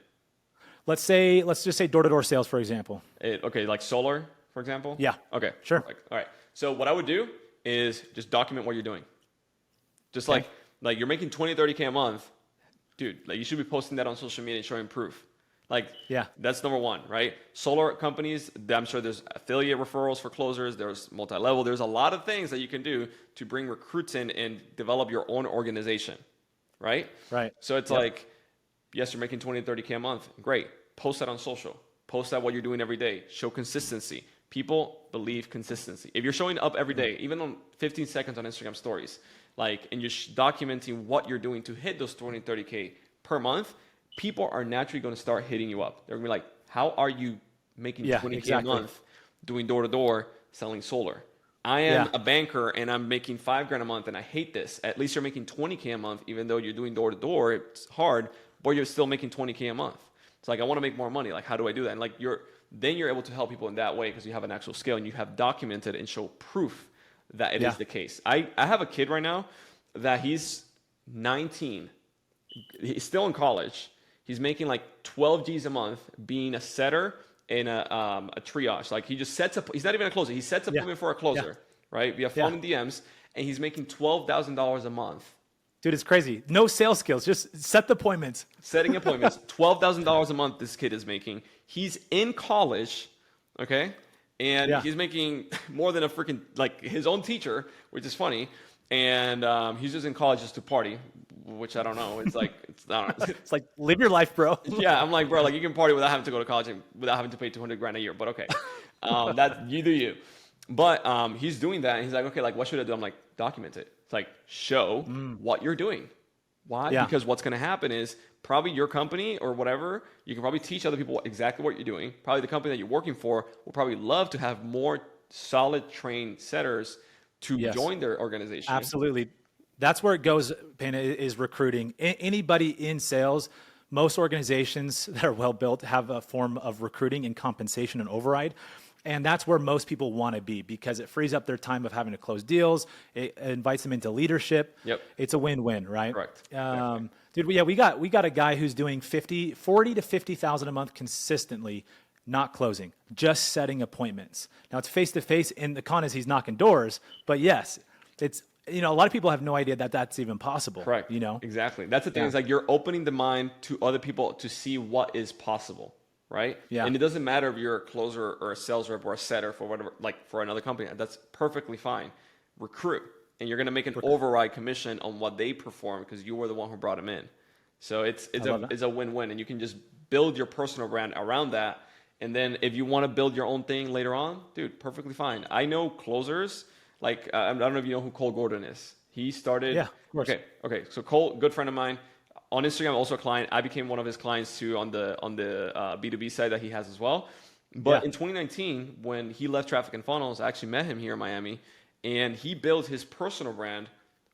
Let's just say door-to-door sales, for example. Like solar, for example? Yeah. Okay. Sure. All right. So what I would do is just document what you're doing. Just like you're making 20, 30K a month, dude, like you should be posting that on social media and showing proof. That's number one, right? Solar companies, I'm sure there's affiliate referrals for closers. There's multi-level. There's a lot of things that you can do to bring recruits in and develop your own organization, right? Right. So it's like, yes, you're making 20 to 30K a month. Great. Post that on social. Post that what you're doing every day. Show consistency. People believe consistency. If you're showing up every day, even on 15 seconds on Instagram stories, and you're documenting what you're doing to hit those 20, 30K per month, people are naturally going to start hitting you up. They're going to be like, how are you making 20K a month doing door-to-door selling solar? I am a banker and I'm making $5,000 a month and I hate this. At least you're making 20K a month, even though you're doing door-to-door. It's hard, but you're still making 20K a month. It's like, I want to make more money. Like, how do I do that? And then you're able to help people in that way because you have an actual scale and you have documented and show proof that it is the case. I have a kid right now that he's 19. He's still in college. He's making like 12 G's a month being a setter and a triage. Like he just sets up, he's not even a closer. He sets up appointment for a closer, right? Via phone and DMs, and he's making $12,000 a month. Dude, it's crazy. No sales skills. Just set the appointments. Setting appointments. $12,000 a month this kid is making. He's in college, okay? And he's making more than a freaking, his own teacher, which is funny. And he's just in college just to party, which I don't know. It's like, I don't know. It's like, live your life, bro. Yeah, I'm like, bro, you can party without having to go to college and without having to pay $200,000 a year. But okay, that you do you. But he's doing that, and he's like, okay, what should I do? I'm like, document it. It's like, show what you're doing. Why? Yeah. Because what's going to happen is probably your company or whatever, you can probably teach other people exactly what you're doing. Probably the company that you're working for will probably love to have more solid trained setters to Yes. join their organization. Absolutely. That's where it goes, Pena, is recruiting. Anybody in sales, most organizations that are well built have a form of recruiting and compensation and override. And that's where most people want to be because it frees up their time of having to close deals. It invites them into leadership. Yep. It's a win-win, right? Correct. Dude, we got a guy who's doing 40 to 50,000 a month consistently, not closing, just setting appointments. Now it's face-to-face, and the con is he's knocking doors. But yes, it's, a lot of people have no idea that that's even possible. Correct. Exactly. That's the thing. Is like you're opening the mind to other people to see what is possible, right? Yeah. And it doesn't matter if you're a closer or a sales rep or a setter for whatever, like for another company. That's perfectly fine. Recruit, and you're going to make an override commission on what they perform because you were the one who brought them in. So it's a win-win, and you can just build your personal brand around that. And then if you want to build your own thing later on, dude, perfectly fine. I know closers. Like, I don't know if you know who Cole Gordon is. He started. Yeah, of course. Okay. So Cole, good friend of mine. On Instagram, also a client. I became one of his clients too on the B2B side that he has as well. But in 2019, when he left Traffic and Funnels, I actually met him here in Miami. And he built his personal brand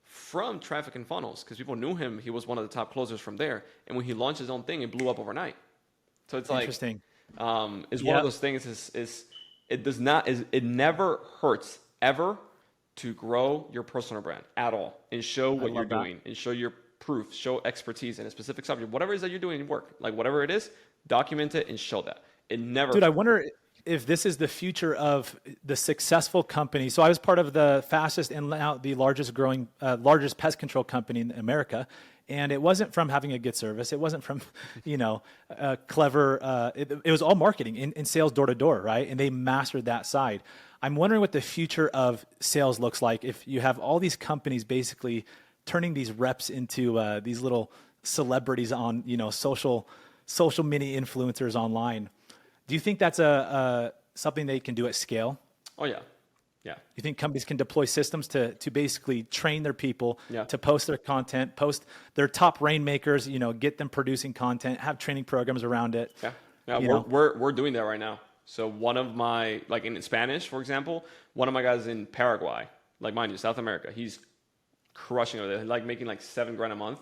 from Traffic and Funnels because people knew him. He was one of the top closers from there. And when he launched his own thing, it blew up overnight. So it's like, interesting. It's one of those things it never hurts ever to grow your personal brand at all and show what you're doing and show your proof, show expertise in a specific subject, whatever it is that you're doing in work, like whatever it is, document it and show that. It never. Dude, I wonder if this is the future of the successful company. So I was part of the fastest and now the largest growing, largest pest control company in America. And it wasn't from having a good service. It wasn't from, clever. It was all marketing and sales door to door, right? And they mastered that side. I'm wondering what the future of sales looks like if you have all these companies basically turning these reps into these little celebrities on, social mini influencers online. Do you think that's something they can do at scale? Oh yeah. Yeah. You think companies can deploy systems to basically train their people to post their content, post their top rainmakers, get them producing content, have training programs around it? Yeah. We're doing that right now. So one of my, like in Spanish, for example, one of my guys in Paraguay, like mind you, South America, he's crushing over there, like making like $7,000 a month.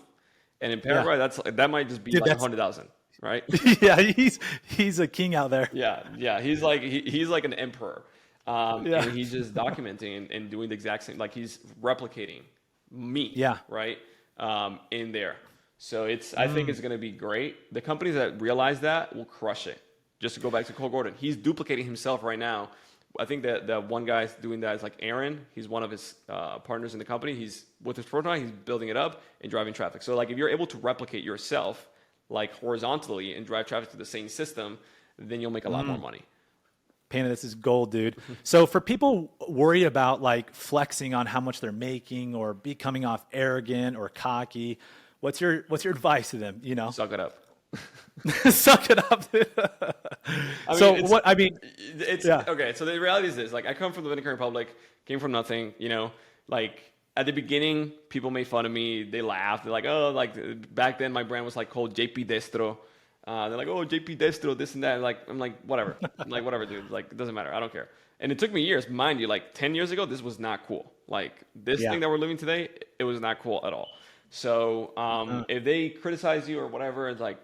And in Paraguay, that might just be like 100,000, right? Yeah, he's a king out there. Yeah. He's like an emperor. And he's just documenting and doing the exact same, like he's replicating me, right, in there. So I think it's going to be great. The companies that realize that will crush it. Just to go back to Cole Gordon, he's duplicating himself right now. I think that the one guy doing that is like Aaron. He's one of his partners in the company. He's with his prototype, he's building it up and driving traffic. So like if you're able to replicate yourself like horizontally and drive traffic to the same system, then you'll make a lot more money. Pena, this is gold, dude. So for people worried about like flexing on how much they're making or coming off arrogant or cocky, what's your advice to them? Suck it up. Suck it up. Okay. So the reality is this: like, I come from the Dominican Republic, came from nothing. Like at the beginning, people made fun of me. They laughed. They're like, "Oh, like back then, my brand was like called JP Destro." They're like, "Oh, JP Destro, this and that." I'm like, whatever. I'm like, whatever, dude. Like, it doesn't matter. I don't care. And it took me years, mind you. Like 10 years ago, this was not cool. Like this thing that we're living today, it was not cool at all. So if they criticize you or whatever, it's like,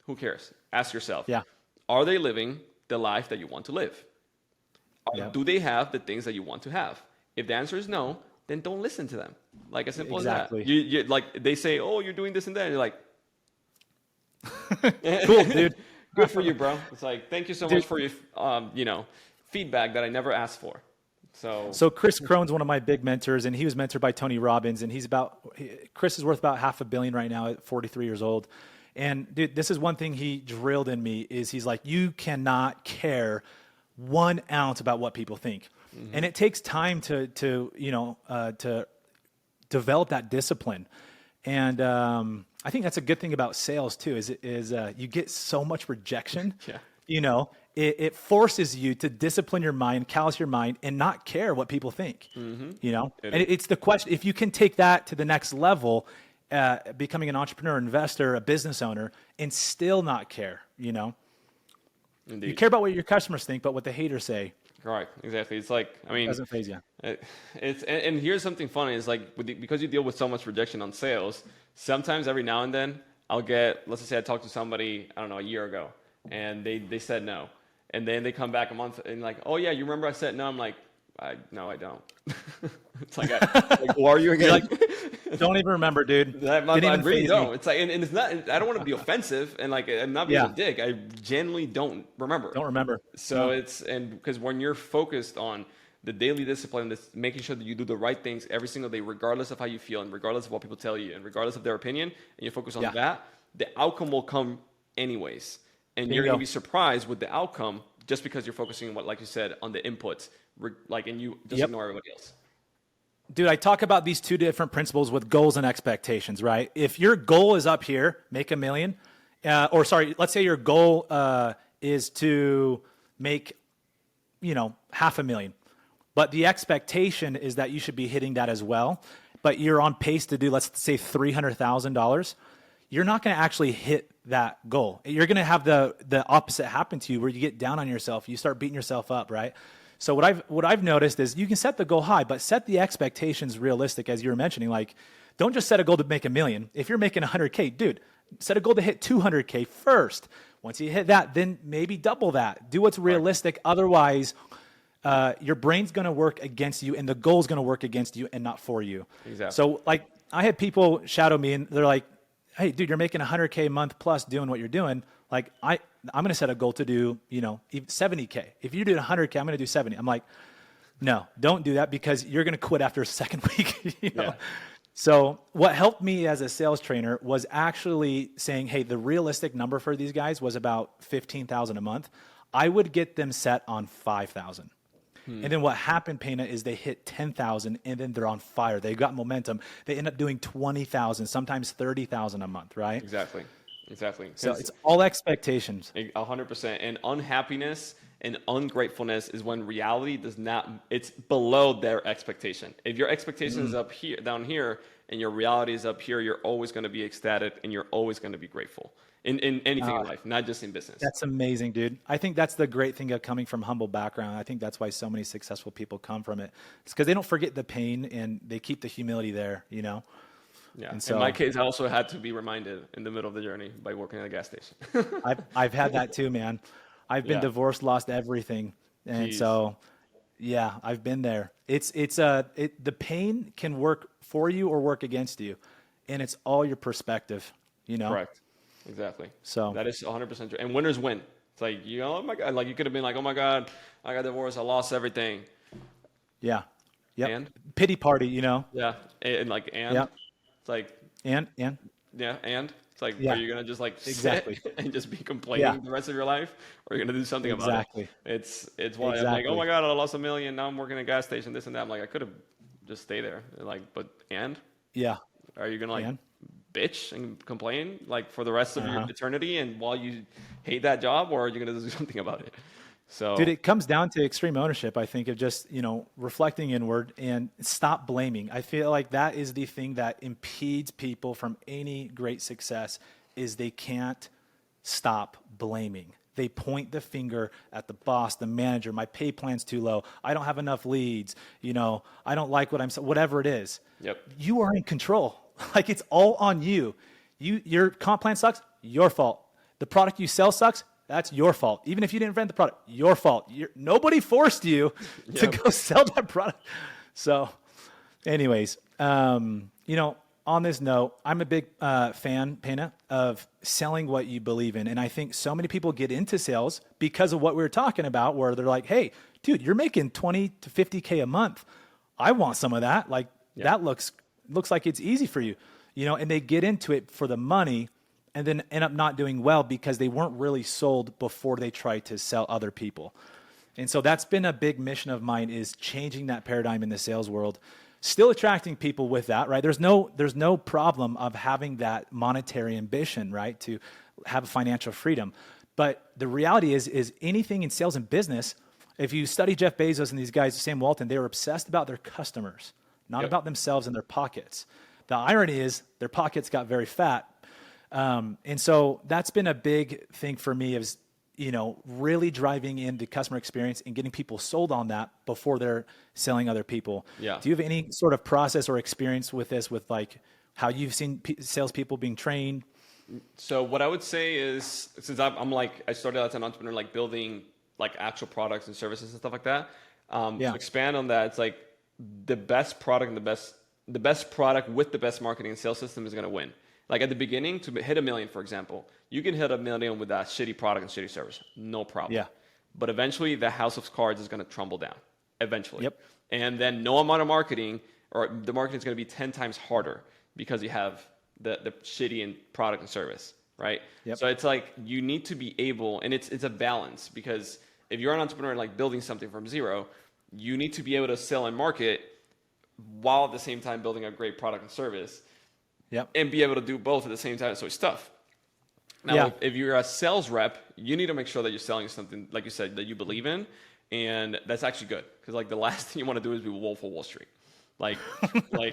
who cares? Ask yourself. Yeah. Are they living the life that you want to live? Do they have the things that you want to have? If the answer is no, then don't listen to them. Like as simple as that. You like they say, "Oh, you're doing this and that." And you're like, cool, dude. Good for you, bro. It's like, thank you so much for your feedback that I never asked for. So Chris Crone's one of my big mentors, and he was mentored by Tony Robbins, and Chris is worth about $500 million right now at 43 years old. And dude, this is one thing he drilled in me is he's like, you cannot care 1 ounce about what people think. Mm-hmm. And it takes time to develop that discipline. And I think that's a good thing about sales too, is you get so much rejection, it forces you to discipline your mind, callous your mind, and not care what people think, and it's the question, if you can take that to the next level, becoming an entrepreneur, investor, a business owner, and still not care, you know? Indeed. You care about what your customers think, but what the haters say Right, exactly. It's like, I mean, doesn't faze you. it's and here's something funny is like because you deal with so much rejection on sales, sometimes every now and then I'll get, let's just say I talked to somebody, I don't know, a year ago, and they said no, and then they come back a month and like, oh yeah, you remember I said no? I'm like, no, I don't. It's like, who are you again? Like, don't even remember, dude. I Didn't even really faze don't. me. It's like, and it's not. I don't want to be offensive, and like, I'm not being Yeah. a dick. I genuinely don't remember. Don't remember. So No. it's because when you're focused on the daily discipline, this making sure that you do the right things every single day, regardless of how you feel and regardless of what people tell you and regardless of their opinion, and you focus on Yeah. that, the outcome will come anyways, and There you're you going to go. be surprised with the outcome just because you're focusing on what, like you said, on the inputs, like, and you just Yep. ignore everybody else. Dude, I talk about these two different principles with goals and expectations, right? If your goal is up here, make $1 million, or sorry, let's say your goal is to make, $500,000, but the expectation is that you should be hitting that as well, but you're on pace to do, let's say, $300,000. You're not going to actually hit that goal. You're going to have the opposite happen to you, where you get down on yourself, you start beating yourself up, right? So what I've noticed is you can set the goal high, but set the expectations realistic, as you were mentioning. Like, don't just set a goal to make $1 million. If you're making 100K, dude, set a goal to hit 200K first. Once you hit that, then maybe double that. Do what's realistic. Otherwise, your brain's going to work against you, and the goal's going to work against you and not for you. Exactly. So, like, I had people shadow me, and they're like, hey, dude, you're making 100K a month plus doing what you're doing. Like, I'm going to set a goal to do, 70K. If you do 100K, I'm going to do 70. I'm like, no, don't do that, because you're going to quit after a second week. Yeah. So what helped me as a sales trainer was actually saying, hey, the realistic number for these guys was about $15,000 a month. I would get them set on 5,000. And then what happened, Pena, is they hit 10,000 and then they're on fire. They got momentum. They end up doing 20,000, sometimes 30,000 a month, right? Exactly. So it's all expectations. 100%. And unhappiness and ungratefulness is when reality does not, it's below their expectation. If your expectation is up here, down here, and your reality is up here, you're always going to be ecstatic and you're always going to be grateful in anything in life, not just in business. That's amazing, dude. I think that's the great thing of coming from humble background. I think that's why so many successful people come from it. It's because they don't forget the pain and they keep the humility there, Yeah. And so, in my case, I also had to be reminded in the middle of the journey by working at a gas station. I've had that too, man. I've been Yeah. divorced, lost everything. And Jeez. so, yeah, I've been there. The pain can work for you or work against you. And it's all your perspective, Correct. Exactly. So that is 100% true. And winners win. It's like, oh my God, like you could have been like, oh my God, I got divorced, I lost everything. Yeah. Yep. And? Pity party, Yeah. And like, Yep. it's like, And yeah, and it's like, Yeah. are you gonna just like Exactly. sit and just be complaining the rest of your life, or are you gonna do something about Exactly. it? It's why I'm like, Exactly. oh my God, I lost $1 million. Now I'm working at a gas station, this and that. I'm like, I could have just stay there. Like, but yeah. are you gonna like And? bitch and complain like for the rest of your Uh-huh. eternity, and while you hate that job, or are you gonna do something about it? So, Dude, it comes down to extreme ownership, I think, of just, reflecting inward and stop blaming. I feel like that is the thing that impedes people from any great success is they can't stop blaming. They point the finger at the boss, the manager, my pay plan's too low. I don't have enough leads. I don't like what I'm saying, whatever it is. Yep. You are in control. Like, it's all on you. Your comp plan sucks, your fault. The product you sell sucks, that's your fault. Even if you didn't invent the product, your fault. Nobody forced you to go sell that product. So anyways, on this note, I'm a big fan, Pena, of selling what you believe in. And I think so many people get into sales because of what we were talking about, where they're like, hey, dude, you're making 20 to 50K a month. I want some of that. Like, that looks like it's easy for you, and they get into it for the money and then end up not doing well because they weren't really sold before they tried to sell other people. And so that's been a big mission of mine, is changing that paradigm in the sales world, still attracting people with that, right? There's no problem of having that monetary ambition, right? To have financial freedom. But the reality is anything in sales and business, if you study Jeff Bezos and these guys, Sam Walton, they were obsessed about their customers, not about themselves and their pockets. the irony is their pockets got very fat. And so that's been a big thing for me is, really driving in the customer experience and getting people sold on that before they're selling other people. Yeah. Do you have any sort of process or experience with this, with like how you've seen salespeople being trained? So what I would say is, since I started as an entrepreneur, like building like actual products and services and stuff like that. To expand on that, it's like the best product and the best product with the best marketing and sales system is going to win. Like at the beginning, to hit 1 million, for example, you can hit 1 million with that shitty product and shitty service, no problem. Yeah. But eventually, the house of cards is going to crumble down. Eventually. Yep. And then no amount of marketing, or the marketing is going to be 10 times harder because you have the shitty and product and service, right? Yep. So it's like you need to be able, and it's a balance, because if you're an entrepreneur like building something from zero, you need to be able to sell and market while at the same time building a great product and service. Yep. And be able to do both at the same time. So it's tough. Now, if you're a sales rep, you need to make sure that you're selling something, like you said, that you believe in. And that's actually good. Because like the last thing you want to do is be Wolf of Wall Street. Like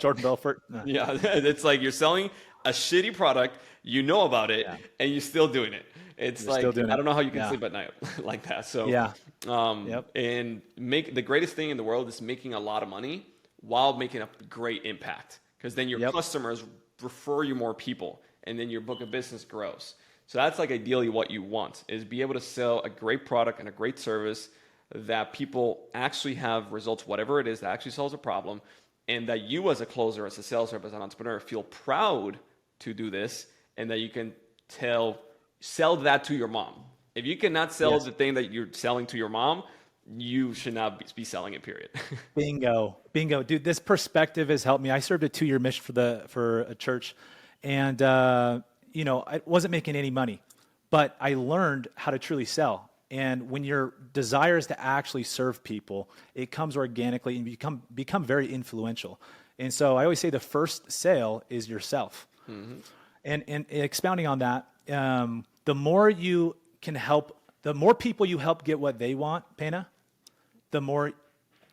Jordan Belfort. No. Yeah, it's like you're selling a shitty product, you know about it, and you're still doing it. It's like, I don't know how you can sleep at night like that. So, and the greatest thing in the world is making a lot of money while making a great impact. Because then your customers refer you more people, and then your book of business grows. So that's like ideally what you want, is be able to sell a great product and a great service that people actually have results, whatever it is, that actually solves a problem, and that you as a closer, as a sales rep, as an entrepreneur, feel proud to do this, and that you can sell that to your mom. If you cannot sell the thing that you're selling to your mom, you should not be selling it, period. Bingo. Dude, this perspective has helped me. I served a 2-year mission for a church, and I wasn't making any money, but I learned how to truly sell. And when your desire is to actually serve people, it comes organically and become very influential. And so I always say the first sale is yourself. Mm-hmm. And expounding on that, the more you can help, the more people you help get what they want, Pena, the more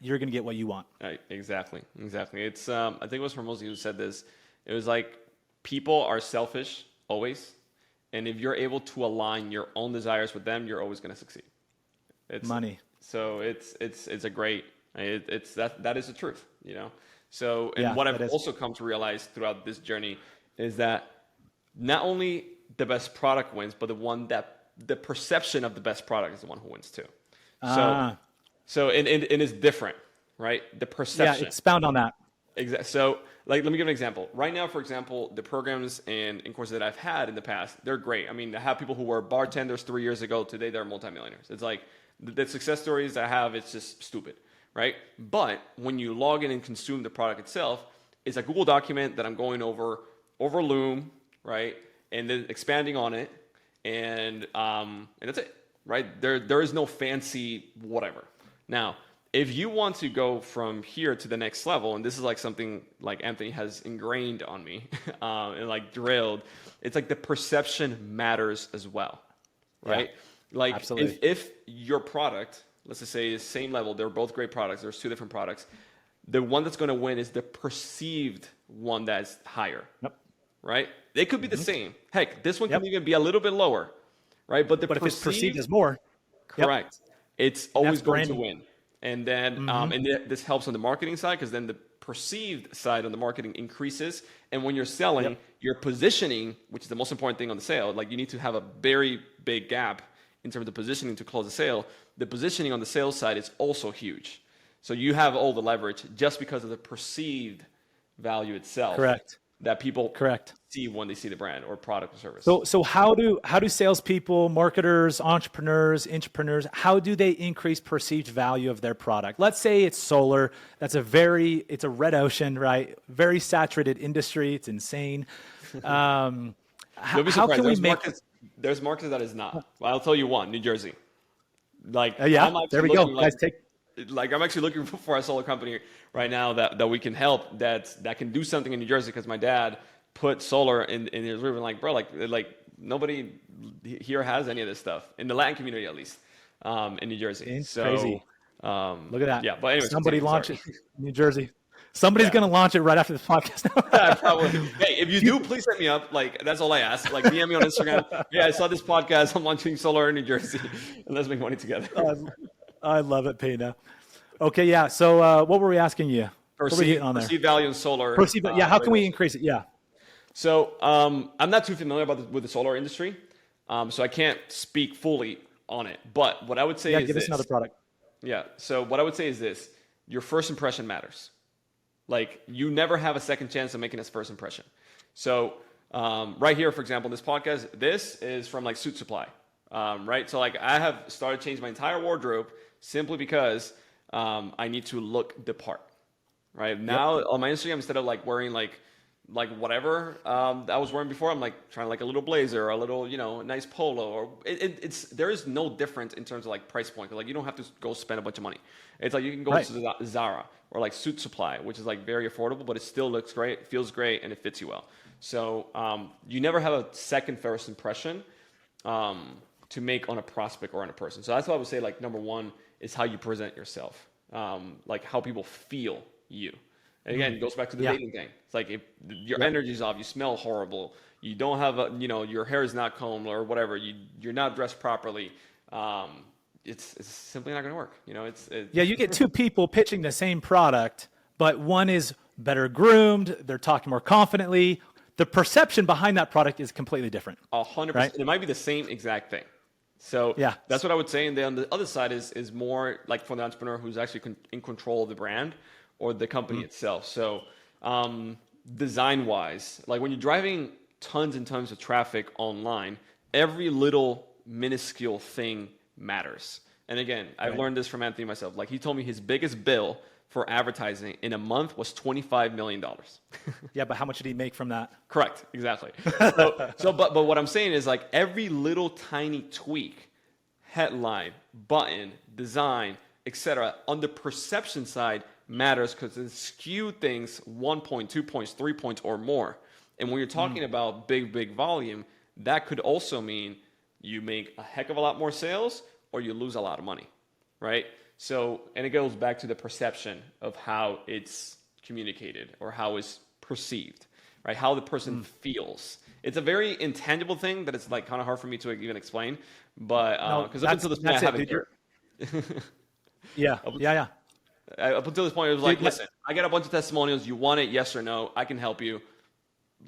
you're going to get what you want. Right, exactly. It's I think it was Hormozy who said this. It was like, people are selfish always, and if you're able to align your own desires with them, you're always going to succeed. It's money. So it's a great. That is the truth, So what I've also come to realize throughout this journey is that not only the best product wins, but the perception of the best product is the one who wins too. So it's different, right? The perception. Yeah, expound on that. Exactly. So, like, let me give an example. Right now, for example, the programs and courses that I've had in the past, they're great. I mean, I have people who were bartenders 3 years ago. Today, they're multimillionaires. It's like the success stories I have, it's just stupid, right? But when you log in and consume the product itself, it's a Google document that I'm going over Loom, right? And then expanding on it, and that's it, right? There is no fancy whatever. Now, if you want to go from here to the next level, and this is like something like Anthony has ingrained on me and like drilled, it's like the perception matters as well, right? Yeah, like if your product, let's just say is same level, they're both great products, there's 2 different products, the one that's going to win is the perceived one that's higher, right? They could be the same. Heck, this one can even be a little bit lower, right? But if it's perceived as more, correct. It's always going to win. And then this helps on the marketing side, because then the perceived side on the marketing increases. And when you're selling, your positioning, which is the most important thing on the sale, like you need to have a very big gap in terms of positioning to close the sale. The positioning on the sales side is also huge. So you have all the leverage just because of the perceived value itself. Correct. That people see when they see the brand or product or service. So how do salespeople, marketers, entrepreneurs, intrapreneurs, how do they increase perceived value of their product? Let's say it's solar. It's a red ocean, right? Very saturated industry. It's insane. How can we make there's markets that is not. Well, I'll tell you one, New Jersey. Like there we go. Guys, I'm actually looking for a solar company right now that we can help that can do something in New Jersey, because my dad put solar in his river. Like, bro, like nobody here has any of this stuff in the Latin community, at least, in New Jersey. It's crazy. Look at that. Yeah, but anyway, somebody launch it in New Jersey. Somebody's going to launch it right after this podcast. Yeah, probably. Hey, if you do, please hit me up. Like, that's all I ask. Like, DM me on Instagram. Yeah, I saw this podcast. I'm launching solar in New Jersey, and let's make money together. I love it, Pena. Okay, yeah. So what were we asking you? What were we hitting on there? Perceived value in solar. Yeah, how can we increase it? Yeah. So I'm not too familiar with the solar industry, so I can't speak fully on it. But what I would say is give us another product. Yeah. So what I would say is this: your first impression matters. Like, you never have a second chance of making this first impression. So right here, for example, this podcast, this is from like Suit Supply, right? So like I have started changing my entire wardrobe simply because I need to look the part, right? Now on my Instagram, instead of like wearing like whatever I was wearing before, I'm like trying like a little blazer or a little, a nice polo, or there is no difference in terms of like price point. Like, you don't have to go spend a bunch of money. It's like you can go to Zara or like Suit Supply, which is like very affordable, but it still looks great, feels great, and it fits you well. So you never have a second first impression to make on a prospect or on a person. So that's why I would say, like, number one is how you present yourself, like how people feel you. And again, it goes back to the dating thing. It's like, if your energy's off, you smell horrible, you don't have your hair is not combed or whatever, you're not dressed properly, it's simply not going to work. You get two people pitching the same product, but one is better groomed, they're talking more confidently. The perception behind that product is completely different. 100%. Right? It might be the same exact thing. So that's what I would say. And then on the other side is more like for the entrepreneur who's actually in control of the brand or the company itself. So design-wise, like when you're driving tons and tons of traffic online, every little minuscule thing matters. And again, I've learned this from Anthony myself. Like, he told me his biggest bill for advertising in a month was $25 million. Yeah, but how much did he make from that? Correct, exactly. But what I'm saying is, like, every little tiny tweak, headline, button, design, etc., on the perception side matters, because it skew things 1 point, 2 points, 3 points or more. And when you're talking about big volume, that could also mean you make a heck of a lot more sales or you lose a lot of money, right? So, and it goes back to the perception of how it's communicated or how it's perceived, right? How the person feels. It's a very intangible thing that it's like kind of hard for me to even explain, but because up until this point I haven't. Up until this point, it was like, listen, I got a bunch of testimonials. You want it? Yes or no? I can help you.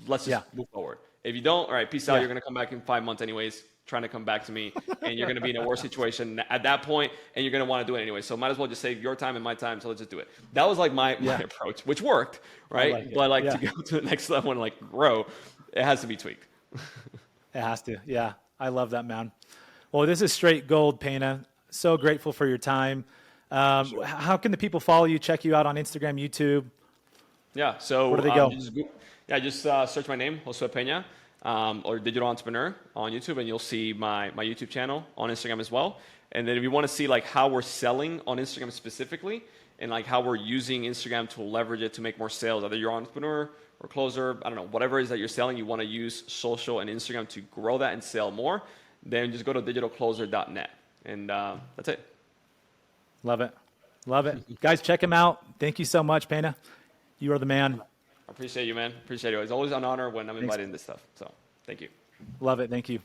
Let's just move forward. If you don't, all right, peace out. You're going to come back in 5 months anyways, trying to come back to me, and you're going to be in a worse situation at that point, and you're going to want to do it anyway. So might as well just save your time and my time, so let's just do it. That was like my approach, which worked, right? But to go to the next level and like grow, it has to be tweaked. It has to. Yeah, I love that, man. Well, this is straight gold, Pena. So grateful for your time. How can the people follow you, check you out on Instagram, YouTube? Yeah, so where do they go? Just search my name, Josue Pena, or Digital Entrepreneur on YouTube, and you'll see my YouTube channel on Instagram as well. And then if you want to see like how we're selling on Instagram specifically, and like how we're using Instagram to leverage it to make more sales, either you're an entrepreneur or closer, I don't know, whatever it is that you're selling, you want to use social and Instagram to grow that and sell more, then just go to digitalcloser.net. And that's it. Love it. Love it. Guys, check him out. Thank you so much, Pena. You are the man. I appreciate you, man. Appreciate it. It's always an honor when I'm invited in this stuff. So thank you. Love it. Thank you.